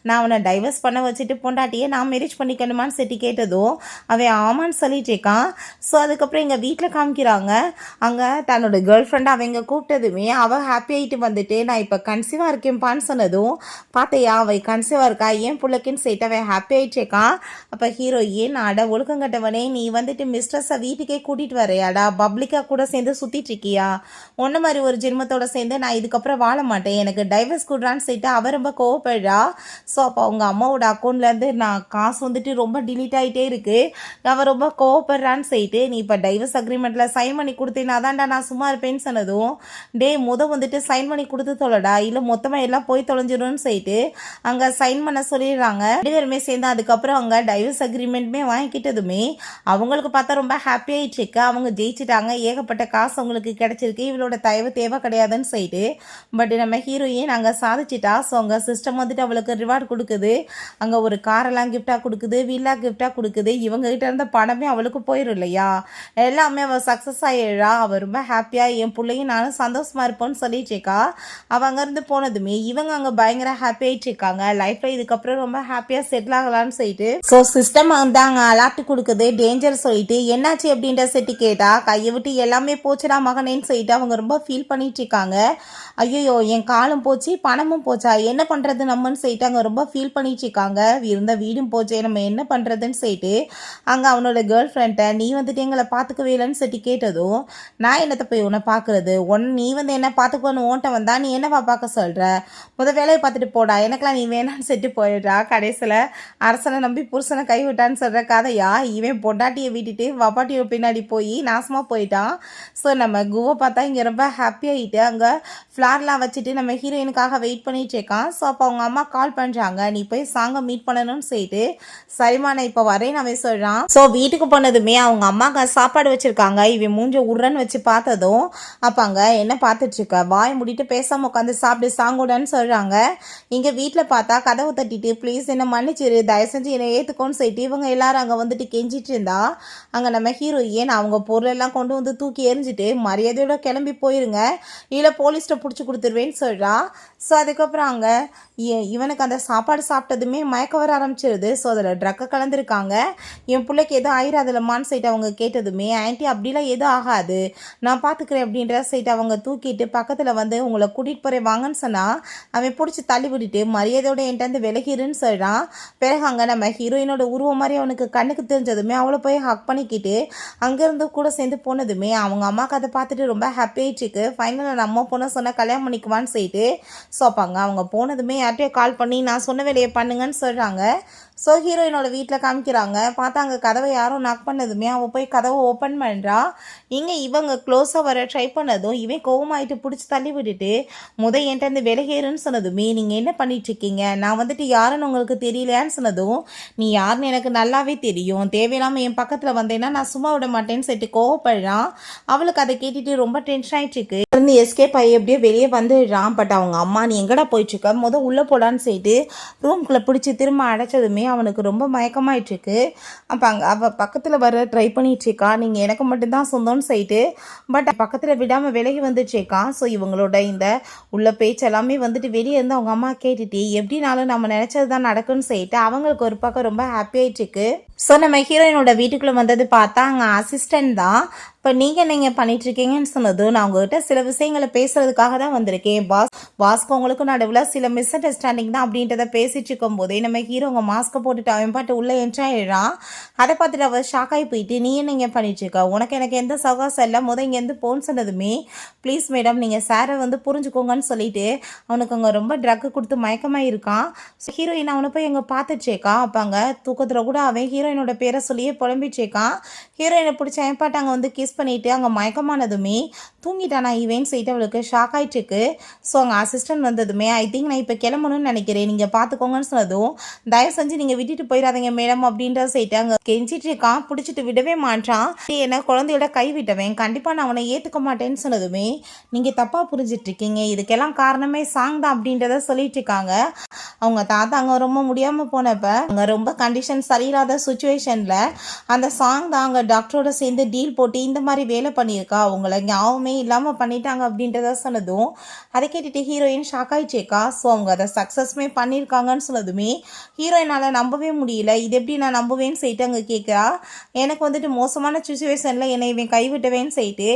நான் அவனை டைவர்ஸ் பண்ண வச்சுட்டு பொண்டாட்டியே நான் மேரேஜ் பண்ணிக்கணுமான்னு செட்டி கேட்டதும் அவன் ஆமான்னு சொல்லிட்டு இருக்கான். ஸோ அதுக்கப்புறம் எங்கள் வீட்டில் காமிக்கிறாங்க. அங்கே தன்னோட கேர்ள் ஃப்ரெண்டை அவங்க கூப்பிட்டதுமே அவள் ஹாப்பி ஆகிட்டு வந்துட்டு நான் இப்போ கன்சீவாக இருக்கேன்ப்பான்னு சொன்னதும் பார்த்தையா அவள் கன்சீவாக இருக்கா ஏன் பிள்ளைக்குன்னு சொல்லிட்டு அவன் ஹாப்பி ஆகிட்டு இருக்கான். அப்போ ஹீரோயின் அட ஒழுக்கங்கட்டவனே நீ வந்துட்டு மிஸ்ட்ரஸை வீட்டுக்கே கூட்டிகிட்டு வரையாடா, பப்ளிக்காக கூட சேர்ந்து சுற்றிட்டு இருக்கியா, ஒன்று மாதிரி ஒரு ஜென்மத்தோட சேர்ந்து நான் இதுக்கப்புறம் வாழ மாட்டேன், எனக்கு டைவர்ஸ் கொடுறான்னு சொல்லிட்டு அவ ரொம்ப கோவப்படுறா. ஸோ அப்போ அவங்க அம்மாவோட அக்கௌண்ட்லேருந்து நான் காசு வந்துட்டு ரொம்ப டிலீட் ஆகிட்டே இருக்கு, அவள் ரொம்ப கோவப்படுறான்னு சொல்லிட்டு நீ இப்போ டைவர்ஸ் அக்ரிமெண்ட்டில் சைன் பண்ணி கொடுத்தேன்னா தான்டா நான் சும்மா இருப்பேன்னு சொன்னதும் வந்துட்டு சைன் பண்ணி கொடுத்து தொலைடா இல்லை மொத்தமாக எல்லாம் போய் தொலைஞ்சிடும்னு சொல்லிட்டு அங்கே சைன் பண்ண சொல்லிடுறாங்க. 2 பேருமே சேர்ந்து அதுக்கப்புறம் அவங்க டைவர்ஸ் அக்ரிமெண்ட்டுமே வாங்கிக்கிட்டதுமே அவங்களுக்கு பார்த்தா ரொம்ப ஹாப்பியாகிட்டு இருக்கு. அவங்க ஜெயிச்சிட்டாங்க, ஏகப்பட்ட காசு அவங்களுக்கு கிடைச்சிருக்கு, இவளோட தயவு தேவை தேவை கிடையாதுன்னு சொல்லிட்டு. பட் நம்ம ஹீரோயின் அங்கே சாதிச்சிட்டா. ஸோ அங்கே சிஸ்டம் வந்துட்டு அவளுக்கு ரிவார்டு கொடுக்குது. அங்கே ஒரு காரெல்லாம் கிஃப்டாக கொடுக்குது, வீலா கிஃப்டாக கொடுக்குது. இவங்ககிட்ட இருந்த பணமே அவளுக்கு போயிடும் இல்லையா. எல்லாமே அவள் சக்ஸஸ் ஆகிடுறா. அவள் ரொம்ப ஹாப்பியாக என் பிள்ளையும் நானும் சந்தோஷமாக இருப்போன்னு சொல்லிட்டுருக்கா. அவள் அங்கேருந்து போனதுமே இவங்க அங்கே பயங்கர ஹாப்பி ஆகிட்டு இருக்காங்க. லைஃப்பில் இதுக்கப்புறம் ரொம்ப ஹாப்பியாக செட்டில் ஆகலான்னு சொல்லிட்டு. ஸோ சிஸ்டம் வந்து அங்கே அலாட்டு கொடுக்குது, டேஞ்சர் சொல்லிட்டு. என்னாச்சு அப்படின்ற செட்டு கேட்டா கையை விட்டு எல்லாமே போச்சுடா மகனேன்னு சொல்லிட்டு அவங்க ரொம்ப ஃபீல் பண்ணிட்டு இருக்காங்க. ஐயோ என் காலும் போச்சு பணமும் போச்சா, என்ன பண்ணுறது நம்மன்னு சொல்லிட்டு அங்கே ரொம்ப ஃபீல் பண்ணிட்டு இருக்காங்க. இருந்த வீடும் போச்சே, நம்ம என்ன பண்ணுறதுன்னு சொல்லிட்டு அங்கே அவனோட கேர்ள் ஃப்ரெண்டை நீ வந்துட்டு எங்களை பார்த்துக்கவே இல்லைன்னு சொல்லிட்டு கேட்டதும், நான் என்னத்தை போய் உன்னை பார்க்குறது, நீ வந்து என்ன பார்த்துக்கோன்னு ஓட்ட வந்தா நீ என்னவா பார்க்க சொல்கிற, வேலையை பார்த்துட்டு போடா, எனக்கெல்லாம் நீ வேணான்னு சொல்லிட்டு போயிடுறா. கடைசியில் அரசனை நம்பி புருஷனை கைவிட்டான்னு சொல்கிற கதையா. இவன் பொண்டாட்டியை விட்டுட்டு வப்பாட்டியை பின்னாடி போய் நாசமாக போயிட்டான். ஸோ நம்ம குவை பார்த்தா இங்கே ரொம்ப ஹாப்பியாகிட்டு அங்கே ஃப்ளார்லாம் வச்சுட்டு நம்ம ஹீரோயினுக்காக வெயிட் பண்ணிட்டு இருக்கான். ஸோ அப்போ அவங்க அம்மா கால் பண்ணுறாங்க, நீ போய் சாங்கை மீட் பண்ணணும்னு சொல்லிட்டு. சரிம்மா நான் இப்போ வரேன்னு அவன் சொல்கிறான். ஸோ வீட்டுக்கு போனதுமே அவங்க அம்மாவுக்கு சாப்பாடு வச்சுருக்காங்க. இவன் மூஞ்ச உருன்னு வச்சு பார்த்ததும் அப்போ அங்கே என்ன பார்த்துட்ருக்க, வாய் முடிட்டு பேசாமல் உட்காந்து சாப்பிட்டு சாங்கோடன்னு சொல்கிறாங்க. இங்கே வீட்டில் பார்த்தா கதவை தட்டிட்டு ப்ளீஸ் என்னை மன்னிச்சிரு, தயவு செஞ்சு என்னை ஏற்றுக்கோன்னு சொல்லிட்டு இவங்க எல்லாரும் அங்கே வந்துட்டு கெஞ்சிட்டு இருந்தா. அங்கே நம்ம ஹீரோயின் அவங்க பொருளெல்லாம் கொண்டு வந்து தூக்கி எரிஞ்சிட்டு மரியாதையோட கிளம்பி போயிருங்க, இல்லை போலீஸ்கிட்ட பிடிச்சி கொடுத்துருவேன்னு சொல்கிறா. ஸோ அதுக்கப்புறம் அங்கே இவனுக்கு அந்த சாப்பாடு சாப்பிட்டதுமே மயக்க வர ஆரம்பிச்சிருது. ஸோ அதில் ட்ரக்கை கலந்துருக்காங்க. என் பிள்ளைக்கு எதுவும் ஆயிராதுலமான்னு சொல்லிட்டு அவங்க கேட்டதுமே, ஆன்ட்டி அப்படிலாம் எதுவும் ஆகாது, நான் பார்த்துக்கிறேன் அப்படின்ற சொல்லிட்டு அவங்க தூக்கிட்டு பக்கத்தில் வந்து உங்களை கூட்டிகிட்டு போகிறேன் வாங்கன்னு சொன்னால் அவன் பிடிச்சி தள்ளி விட்டுட்டு மரியாதையோட என்கிட்ட விலகிருன்னு சொல்கிறான். பிறகு அங்கே நம்ம ஹீரோயினோட உருவம் மாதிரி அவனுக்கு கண்ணுக்கு தெரிஞ்சதுமே அவளை போய் ஹக் பண்ணிக்கிட்டு அங்கேருந்து கூட சேர்ந்து போனதுமே அவங்க அம்மாவுக்கு அதை பார்த்துட்டு ரொம்ப ஹாப்பி ஆயிடுச்சுக்கு. ஃபைனலாக நம்ம பொண்ணை சொன்னால் கல்யாணம் பண்ணிக்குவான்னு சொல்லிட்டு. ஸோ அப்பாங்க அவங்க போனதுமே யார்கிட்டயோ கால் பண்ணி நான் சொன்ன வேலையை பண்ணுங்கன்னு சொல்கிறாங்க. ஸோ ஹீரோயினோட வீட்டில் காமிக்கிறாங்க. பார்த்தா அங்கே கதவை யாரும் நாக் பண்ணதுமே அவள் போய் கதவை ஓப்பன் பண்ணுறா. இங்கே இவங்க க்ளோஸாக வர ட்ரை பண்ணதும் இவன் கோவமாயிட்டு பிடிச்சி தள்ளி விட்டுட்டு என்கிட்ட இந்த விலகேறுன்னு சொன்னதுமே, நீங்கள் என்ன பண்ணிகிட்ருக்கீங்க, நான் வந்துட்டு யாருன்னு உங்களுக்கு தெரியலையான்னு சொன்னதும், நீ யாருன்னு எனக்கு நல்லாவே தெரியும், தேவையில்லாமல் என் பக்கத்தில் வந்தேன்னா நான் சும்மா விட மாட்டேன்னு சொல்லிட்டு கோவப்படுறான். அவளுக்கு அதை கேட்டுட்டு ரொம்ப டென்ஷன் ஆகிட்டுருக்கு. இருந்து எஸ்கேப் ஆகி எப்படியோ வெளியே வந்துடுறான். பட் அவங்க அம்மா நீ எங்கடா போயிட்டுருக்க, உள்ளே போடான்னு சொல்லிட்டு ரூம்குள்ளே பிடிச்சி திரும்ப அடைச்சதுமே அவனுக்கு ரொம்ப மயக்கமாயிட்டுருக்கு. அப்போ அங்கே அவள் பக்கத்தில் வர ட்ரை பண்ணிகிட்ருக்கா, நீங்கள் எனக்கு மட்டும்தான் சொந்தம்னு சொல்லிட்டு. பட் பக்கத்தில் விடாமல் விலகி வந்துட்டுருக்கான். ஸோ இவங்களோட இந்த உள்ள பேச்சு எல்லாமே வந்துட்டு வெளியே இருந்து அவங்க அம்மா கேட்டுட்டு எப்படினாலும் நம்ம நினச்சது தான் நடக்குன்னு சொல்லிட்டு அவங்களுக்கு ஒரு பக்கம் ரொம்ப ஹாப்பி ஆகிட்டுருக்கு. ஸோ நம்ம ஹீரோயினோட வீட்டுக்குள்ளே வந்தது பார்த்தா அங்கே அசிஸ்டன்ட் தான். இப்போ நீங்கள் பண்ணிகிட்ருக்கீங்கன்னு சொன்னதும், நான் உங்கள்கிட்ட சில விஷயங்களை பேசுகிறதுக்காக தான் வந்திருக்கேன் வாஸ்க்கு உங்களுக்கும் நடுவில் சில மிஸ் அண்டர்ஸ்டாண்டிங் தான் அப்படின்றத பேசிட்டு இருக்கும் போதே நம்ம ஹீரோ உங்கள் மாஸ்க்கை போட்டுட்டு அவன் பாட்டு உள்ளே என்ட்ராய் ஆயிடுறான். அதை பார்த்துட்டு அவள் ஷாக் ஆகி போயிட்டு நீ என்ன பண்ணிட்டுருக்கா, எனக்கு எந்த சகாசம் இல்லை, இங்கேருந்து போன்னு சொன்னதுமே ப்ளீஸ் மேடம் நீங்கள் சாரை வந்து புரிஞ்சுக்கோங்கன்னு சொல்லிட்டு அவனுக்கு அங்கே ரொம்ப ட்ரக்கு கொடுத்து மயக்கமாக இருக்கான். ஸோ ஹீரோயின் அவனை போய் எங்கே பார்த்துச்சேக்கா. அப்போ அங்கே தூக்கத்தில் கூட அவன் ஹீரோயினோட பேரை சொல்லியே புலம்பிச்சேக்கான். ஹீரோயினை பிடிச்ச என்பாட்டு அங்கே வந்து கிஸ் பண்ணிவிட்டு அங்கே மயக்கமானதுமே தூங்கிட்டானா இவன் சொல்லிட்டு அவளுக்கு ஷாக் ஆகிட்டுருக்கு. ஸோ அங்கே அசிஸ்டன்ட் வந்ததுமே ஐ திங்க் நான் இப்போ கிளம்பணும்னு நினைக்கிறேன், நீங்கள் பார்த்துக்கோங்கன்னு சொன்னதும், தயவு செஞ்சு நீங்கள் விட்டுட்டு போயிடாதீங்க மேடம் அப்படின்ற சொல்லிட்டு அங்கே கெஞ்சிட்டு இருக்கான். பிடிச்சிட்டு விடவே மாட்டான். என்ன குழந்தையோட கை விட்டவன், கண்டிப்பாக நான் அவனை ஏற்றுக்க மாட்டேன்னு சொன்னதுமே நீங்கள் தப்பாக புரிஞ்சிட்ருக்கீங்க, இதுக்கெல்லாம் காரணமே சாங் தான் அப்படின்றத சொல்லிட்டு இருக்காங்க. அவங்க தாத்தா அங்கே ரொம்ப முடியாமல் போனப்ப அங்கே ரொம்ப கண்டிஷன் சரியில்லாத சுச்சுவேஷனில் அந்த சாங் தான் அங்கே டாக்டரோட சேர்ந்து டீல் போட்டு இந்த மாதிரி வேலை பண்ணியிருக்கா, அவங்கள ஞாபகமே இல்லாமல் பண்ணிட்டாங்க அப்படின்றத சொன்னதும் அதை கேட்டுட்டு ஹீரோயின் ஷாக் ஆகிச்சேக்கா. ஸோ அவங்க அதை சக்ஸஸ்மே பண்ணியிருக்காங்கன்னு சொன்னதுமே ஹீரோயினால் நம்பவே முடியல. இது எப்படி நான் நம்புவேன்னு சொல்லிட்டு அங்கே கேட்குறா. எனக்கு வந்துட்டு மோசமான சுச்சுவேஷனில் என்னை இவன் கைவிட்டவேன்னு சொல்லிட்டு,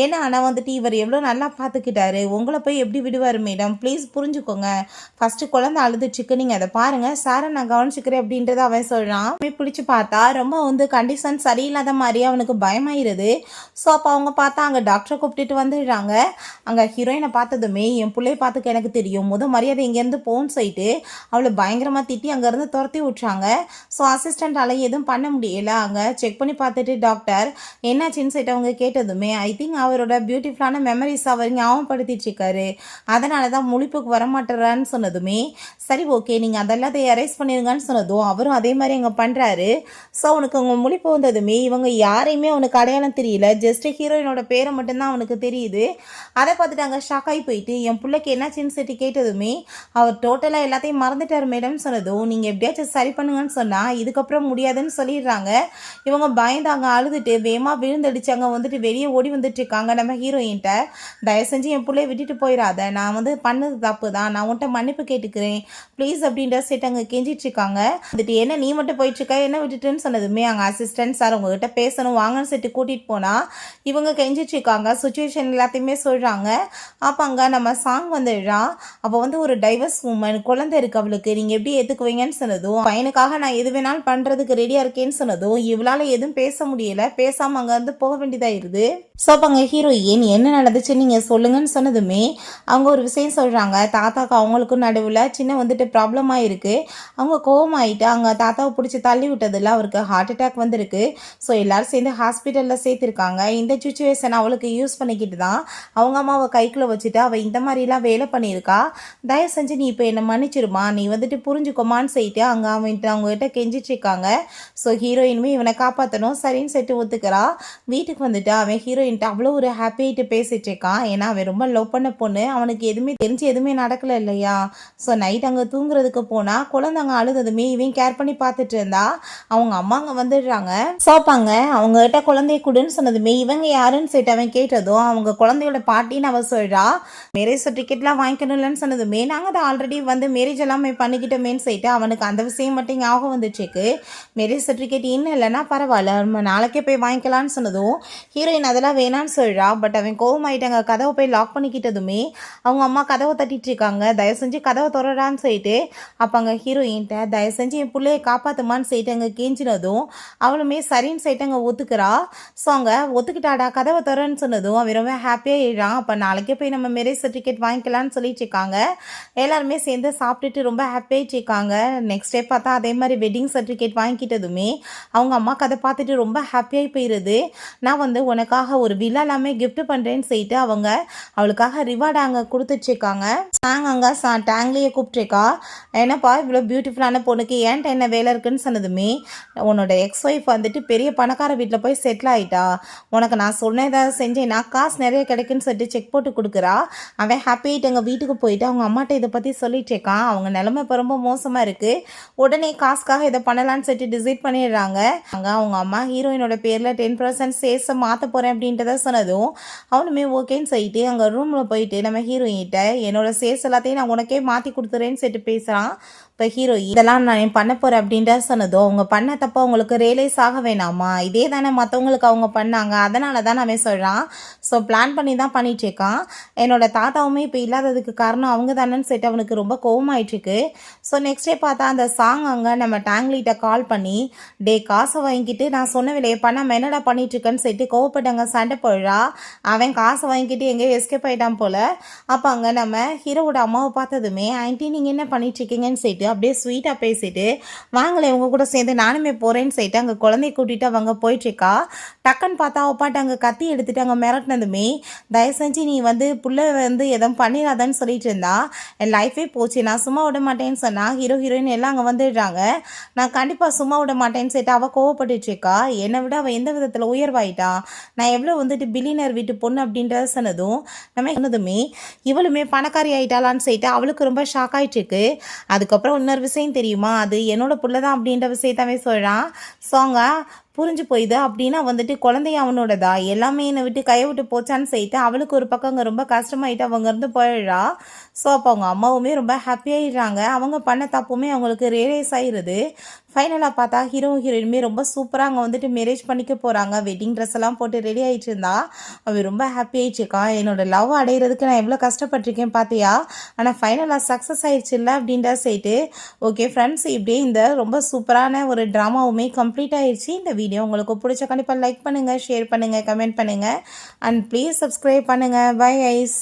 ஏன்னா ஆனால் வந்துட்டு இவர் எவ்வளோ நல்லா பார்த்துக்கிட்டாரு, உங்களை போய் எப்படி விடுவார் மேடம், ப்ளீஸ் புரிஞ்சுக்கோங்க, ஃபஸ்ட்டு குழந்தை அழுதுச்சுக்கு நீங்கள் அதை பாருங்கள், சாரை நான் கவனிச்சுக்கிறேன் அப்படின்றத அவன் சொல்கிறான். பிடிச்சி பார்த்தா ரொம்ப வந்து கண்டிஷன் சரியில்லாத மாதிரி அவனுக்கு பயமாயிருது. ஸோ அப்போ அவங்க பார்த்தா அங்கே டாக்டரை கூப்பிட்டுட்டு வந்துடுறாங்க. அங்கே ஹீரோயினை பார்த்ததுமே என் பிள்ளையை பார்த்துக்க எனக்கு தெரியும், மரியாதை இங்கேருந்து போன்னு சொல்லிட்டு அவளை பயங்கரமாக திட்டி அங்கேருந்து துரத்தி விட்றாங்க. ஸோ அசிஸ்டண்ட்டால் எதுவும் பண்ண முடியல. அங்கே செக் பண்ணி பார்த்துட்டு டாக்டர் என்னாச்சின்னு சொல்லிட்டு அவங்க கேட்டதுமே ஐ திங்க் அவரோட பியூட்டிஃபுல்லான மெமரிஸ் அவர் ஞாபகப்படுத்திட்டு இருக்காரு, அதனால தான் முழிப்புக்கு வரமாட்டேறான்னு சொன்னதுமே சரி ஓகே நீங்கள் அதெல்லாம் எரேஸ் பண்ணிடுங்கன்னு சொன்னதும் அவரும் அதே மாதிரி அங்கே பண்ணுறாரு. சொல்கிறாரு. ஸோ அவனுக்கு அவங்க முழிப்பு வந்ததுமே இவங்க யாரையுமே அவனுக்கு அடையாளம் தெரியல. ஜஸ்ட் ஹீரோயினோட பேரை மட்டும்தான் அவனுக்கு தெரியுது. அதை பார்த்துட்டு அங்கே ஷாக் ஆகி போயிட்டு என் பிள்ளைக்கு என்னாச்சுன்னு சொல்லிட்டு கேட்டதுமே அவர் டோட்டலாக எல்லாத்தையும் மறந்துட்டார் மேடம் சொன்னதும் நீங்கள் எப்படியாச்சும் சரி பண்ணுங்கன்னு சொன்னால் இதுக்கப்புறம் முடியாதுன்னு சொல்லிடுறாங்க. இவங்க பயந்தாங்க, அழுதுட்டு வேகமாக விழுந்தடிச்சாங்க, வந்துட்டு வெளியே ஓடி வந்துட்டு இருக்காங்க நம்ம ஹீரோயின்ட்ட. தயவு செஞ்சு என் பிள்ளைய விட்டுட்டு போயிடாத, நான் வந்து பண்ணது தப்பு தான், நான் உன்ட்ட மன்னிப்பு கேட்டுக்கிறேன் ப்ளீஸ் அப்படின்ற செட் அங்கே கெஞ்சிட்டு இருக்காங்க. வந்துட்டு என்ன நீ மட்டும் போயிட்டு இருக்க, என்ன விட்டுட்டுன்னு சொன்னதுமே அங்கே அசிஸ்டன்ட் சார் உங்ககிட்ட பேசணும் வாங்கன்னு செட்டு கூட்டிகிட்டு போனால் இவங்க கெஞ்சிட்டு இருக்காங்க. சுச்சுவேஷன் எல்லாத்தையுமே சொல்கிறாங்க. அப்போ அங்கே நம்ம சாங் வந்துடுறா. அப்போ வந்து ஒரு டைவர்ஸ் உமன், குழந்தை இருக்கு அவளுக்கு, நீங்கள் எப்படி ஏற்றுக்குவீங்கன்னு சொன்னதும் பையனுக்காக நான் எது வேணாலும் பண்ணுறதுக்கு ரெடியாக இருக்கேன்னு சொன்னதும் இவளால் எதுவும் பேச முடியல. பேசாமல் அங்கே வந்து போக வேண்டியதாகிடுது. ஸோ அப்போ அங்கே ஹீரோயின் என்ன நடந்துச்சு நீங்கள் சொல்லுங்கன்னு சொன்னதுமே அவங்க ஒரு விஷயம் சொல்கிறாங்க. தாத்தாக்கு அவங்களுக்கும் நடுவில் சின்ன வந்துட்டு ப்ராப்ளமாக இருக்குது. அவங்க கோவமாயிட்டு அங்கே தாத்தாவை பிடிச்சி தள்ளி விட்டதில்ல, அவருக்கு ஹார்ட் அட்டாக் வந்திருக்கு. ஸோ எல்லோரும் சேர்ந்து ஹாஸ்பிட்டலில் சேர்த்துருக்காங்க. இந்த சுச்சுவேஷன் அவளுக்கு யூஸ் பண்ணிக்கிட்டு தான் அவங்க அம்மாவை கைக்குள்ளே வச்சுட்டு அவள் இந்த மாதிரிலாம் வேலை பண்ணியிருக்கா. தயவு செஞ்சு நீ இப்போ என்னை மன்னிச்சிருமா, நீ வந்துட்டு புரிஞ்சுக்கோமான்னு சொல்லிட்டு அங்கே அவங்ககிட்ட கெஞ்சிட்ருக்காங்க. ஸோ ஹீரோயினுமே இவனை காப்பாற்றணும் சரின்னு சொல்லிட்டு ஒத்துக்கிறா. வீட்டுக்கு வந்துட்டு அவன் ஹீரோயின்ட்டு அவ்வளோ ஒரு ஹாப்பியாகிட்டு பேசிகிட்டு இருக்கான். ஏன்னா அவன் ரொம்ப லவ் பண்ண பொண்ணு, அவனுக்கு எதுவுமே தெரிஞ்சு எதுவுமே நடக்கலை இல்லையா. ஸோ நைட் அங்கே தூங்குறதுக்கு போனால் குழந்தை அங்கே அழுததுமே இவன் கேர் பண்ணி பார்த்துட்டு இருந்தா அவங்க அம்மா அங்கே வந்துடுறாங்க. சோப்பாங்க அவங்ககிட்ட குழந்தைய கொடுன்னு சொன்னதுமே இவங்க யாருன்னு சொல்லிட்டு அவன் கேட்டதும் அவங்க குழந்தையோட பாட்டின்னு அவ சொல்கிறா. மேரேஜ் சர்டிஃபிகேட்லாம் வாங்கிக்கணும்லன்னு சொன்னதுமே நாங்கள் தான் ஆல்ரெடி வந்து மேரேஜ் எல்லாமே பண்ணிக்கிட்டோமேன்னு சொல்லிட்டு அவனுக்கு அந்த விஷயம் மட்டும் ஞாபகம் வந்துச்சுக்கு. மேரேஜ் சர்டிஃபிகேட் இன்னும் இல்லைன்னா பரவாயில்ல, நம்ம நாளைக்கே போய் வாங்கிக்கலான்னு சொன்னதும் ஹீரோயின் அதெல்லாம் வேணான்னு சொல்கிறா. பட் அவன் கோவமாயிட்டாங்க. கதவை போய் லாக் பண்ணிக்கிட்டதுமே அவங்க அம்மா கதவை தட்டிட்டு இருக்காங்க. தயவு செஞ்சு கதவை தொடரான்னு சொல்லிட்டு அப்போ அங்கே ஹீரோயின்ட்ட தயவு செஞ்சு என் பிள்ளையை காப்பாற்றுமான்னு சொல்லிட்டு அங்கே கெஞ்சினதும் அவளுமே சரின்னு சொல்லிட்டு அங்கே ஒத்துக்கிறா. ஸோ அங்கே ஒத்துக்கிட்டாடா கதவை தொடரன்னு சொன்னதும் அவன் ரொம்ப ஹாப்பியாக எழுறான். அப்போ நாளைக்கே போய் நம்ம மேரேஜ் சர்டிஃபிகேட் வாங்கிக்கலான்னு சொல்லிட்டு இருக்காங்க. எல்லாருமே சேர்ந்து சாப்பிட்டுட்டு ரொம்ப ஹாப்பியாகிட்டு இருக்காங்க. நெக்ஸ்ட் டே பார்த்தா அதே மாதிரி வெட்டிங் சர்டிஃபிகேட் வாங்கிக்கிட்டதுமே அவங்க அம்மாவுக்கு அதை பார்த்துட்டு ரொம்ப ஹாப்பியாகி போயிடுது. நான் வந்து உனக்காக ஒரு வில்லா எல்லாமே கிஃப்ட் பண்ணுறேன்னு சொல்லிட்டு அவங்க அவளுக்காக ரிவார்டு அங்கே கொடுத்துட்ருக்காங்க. நாங்கள் அங்கே டேங்க்லேயே கூப்பிட்ருக்கா. என்னப்பா இவ்வளோ பியூட்டிஃபுல்லான பொண்ணுக்கு ஏன்ட்ட என்ன வேலை இருக்குன்னு சொன்னதுமே உன்னோட எக்ஸ் ஒய்ஃப் வந்துட்டு பெரிய பணக்கார வீட்டில் போய் செட்டில் ஆகிட்டா, உனக்கு நான் சொன்ன ஏதாவது செஞ்சேன்னா காசு நிறைய கிடைக்குன்னு சொல்லிட்டு செக் போட்டு கொடுக்குறா. அவன் ஹாப்பியாகிட்டு எங்கள் வீட்டுக்கு போயிட்டு அவங்க அம்மாட்ட இதை பற்றி சொல்லிட்டு இருக்கான். அவங்க நிலைமை இப்போ ரொம்ப மோசமாக இருக்குது, உடனே காசுக்காக இதை பண்ணலான்னு சொல்லிட்டு டிசைட் பண்ணிடுறாங்க. அங்கே அவங்க அம்மா ஹீரோயினோட பேரில் 10% சேஸை மாற்ற போகிறேன் அப்படின்றத சொன்னதும் அவனுமே ஓகேன்னு சொல்லிட்டு அங்கே ரூமில் போயிட்டு நம்ம ஹீரோயின்கிட்ட என்னோட சேஸ் எல்லாத்தையும் நான் உனக்கே மாற்றி கொடுத்துறேன்னு சொல்லிட்டு பேசுகிறான். இப்போ ஹீரோ இதெல்லாம் நான் பண்ண போகிறேன் அப்படின்ற சொன்னதும் அவங்க பண்ண தப்போ அவங்களுக்கு ரியலைஸ் ஆக வேணாமா, இதே தானே மற்றவங்களுக்கு அவங்க பண்ணாங்க, அதனால தான் அவன் சொல்கிறான். ஸோ பிளான் பண்ணி தான் பண்ணிகிட்ருக்கான். என்னோட தாத்தாவுமே இப்போ இல்லாததுக்கு காரணம் அவங்க தானேன்னு சொல்லிட்டு அவனுக்கு ரொம்ப கோவமாயிட்டுருக்கு. ஸோ நெக்ஸ்ட் டே பார்த்தா அந்த சாங் அங்கே நம்ம டேங்க்லிட்ட கால் பண்ணி காசை வாங்கிக்கிட்டு நான் சொன்ன விலையை பண்ண என்னடா பண்ணிகிட்ருக்கேன்னு சொல்லிட்டு கோவப்பட்டு அங்கே சண்டை போடுறா. அவன் காசை வாங்கிக்கிட்டு எங்கேயோ எஸ்கேப் ஆகிட்டான் போல். அப்போ அங்கே நம்ம ஹீரோவோட அம்மாவை பார்த்ததுமே ஆன்ட்டி நீங்கள் என்ன பண்ணிகிட்ருக்கீங்கன்னு சொல்லிட்டு அப்படியே ஸ்வீட்டாக பேசிட்டு வாங்கலை உங்க கூட சேர்ந்து நானுமே போகிறேன்னு சொல்லிட்டு அங்கே குழந்தைய கூட்டிகிட்டு அவங்க போயிட்டுருக்கா. டக்குன்னு பார்த்தா அப்பாட்ட அங்கே கத்தி எடுத்துட்டு அங்கே மிரட்டினதுமே தயவு செஞ்சு நீ வந்து புள்ள வந்து எதுவும் பண்ணிடாதான்னு சொல்லிட்டு இருந்தா என் லைஃபே போச்சு, நான் சும்மா விட மாட்டேன்னு சொன்னால் ஹீரோயின் எல்லாம் அங்கே வந்துடுறாங்க. நான் கண்டிப்பாக சும்மா விட மாட்டேன்னு சொல்லிட்டு அவள் கோவப்பட்டுருக்கா. என்னை விட அவள் எந்த விதத்தில் உயர்வாயிட்டா, நான் எவ்வளோ வந்துட்டு பில்லியனர் வீட்டு பொண்ணு அப்படின்றத சொன்னதும் நம்ம சொன்னதுமே இவளுமே பணக்காரி ஆயிட்டாளான்னு சொல்லிட்டு அவளுக்கு ரொம்ப ஷாக் ஆகிட்டு இருக்கு. அதுக்கப்புறம் இன்னொரு விஷயம் தெரியுமா, அது என்னோட புள்ள தான் அப்படின்ற விஷயத்தாவே சொல்கிறான். ஸோங்க புரிஞ்சு போயிது அப்படின்னா வந்துட்டு குழந்தைய அவனோடதா, எல்லாமே என்னை விட்டு கையை விட்டு போச்சான்னு சொல்லிட்டு அவளுக்கு ஒரு பக்கம் அங்கே ரொம்ப கஷ்டமாயிட்டு அவங்க இருந்து போயிடுறா. ஸோ அப்போ அவங்க அம்மாவுமே ரொம்ப ஹாப்பியாகிடுறாங்க. அவங்க பண்ண தப்புமே அவங்களுக்கு ரியலைஸ் ஆகிடுது. ஃபைனலாக பார்த்தா ஹீரோயினுமே ரொம்ப சூப்பராக அங்கே வந்துட்டு மேரேஜ் பண்ணிக்க போகிறாங்க. வெட்டிங் ட்ரெஸ் எல்லாம் போட்டு ரெடி ஆகிட்டு இருந்தா அவள் ரொம்ப ஹாப்பி ஆகிடுச்சிருக்கான். என்னோட லவ் அடைகிறதுக்கு நான் எவ்வளோ கஷ்டப்பட்டிருக்கேன் பார்த்தியா, ஆனால் ஃபைனலாக சக்ஸஸ் ஆகிடுச்சு இல்லை அப்படின்ற சொல்லிட்டு ஓகே ஃப்ரெண்ட்ஸ், இப்படியே இந்த ரொம்ப சூப்பரான ஒரு ட்ராமாவுமே கம்ப்ளீட் ஆகிடுச்சு. இந்த வீடியோ உங்களுக்கு பிடிச்ச கண்டிப்பாக லைக் பண்ணுங்கள், ஷேர் பண்ணுங்கள், கமெண்ட் பண்ணுங்கள் அண்ட் ப்ளீஸ் சப்ஸ்கிரைப் பண்ணுங்கள். Bye ice.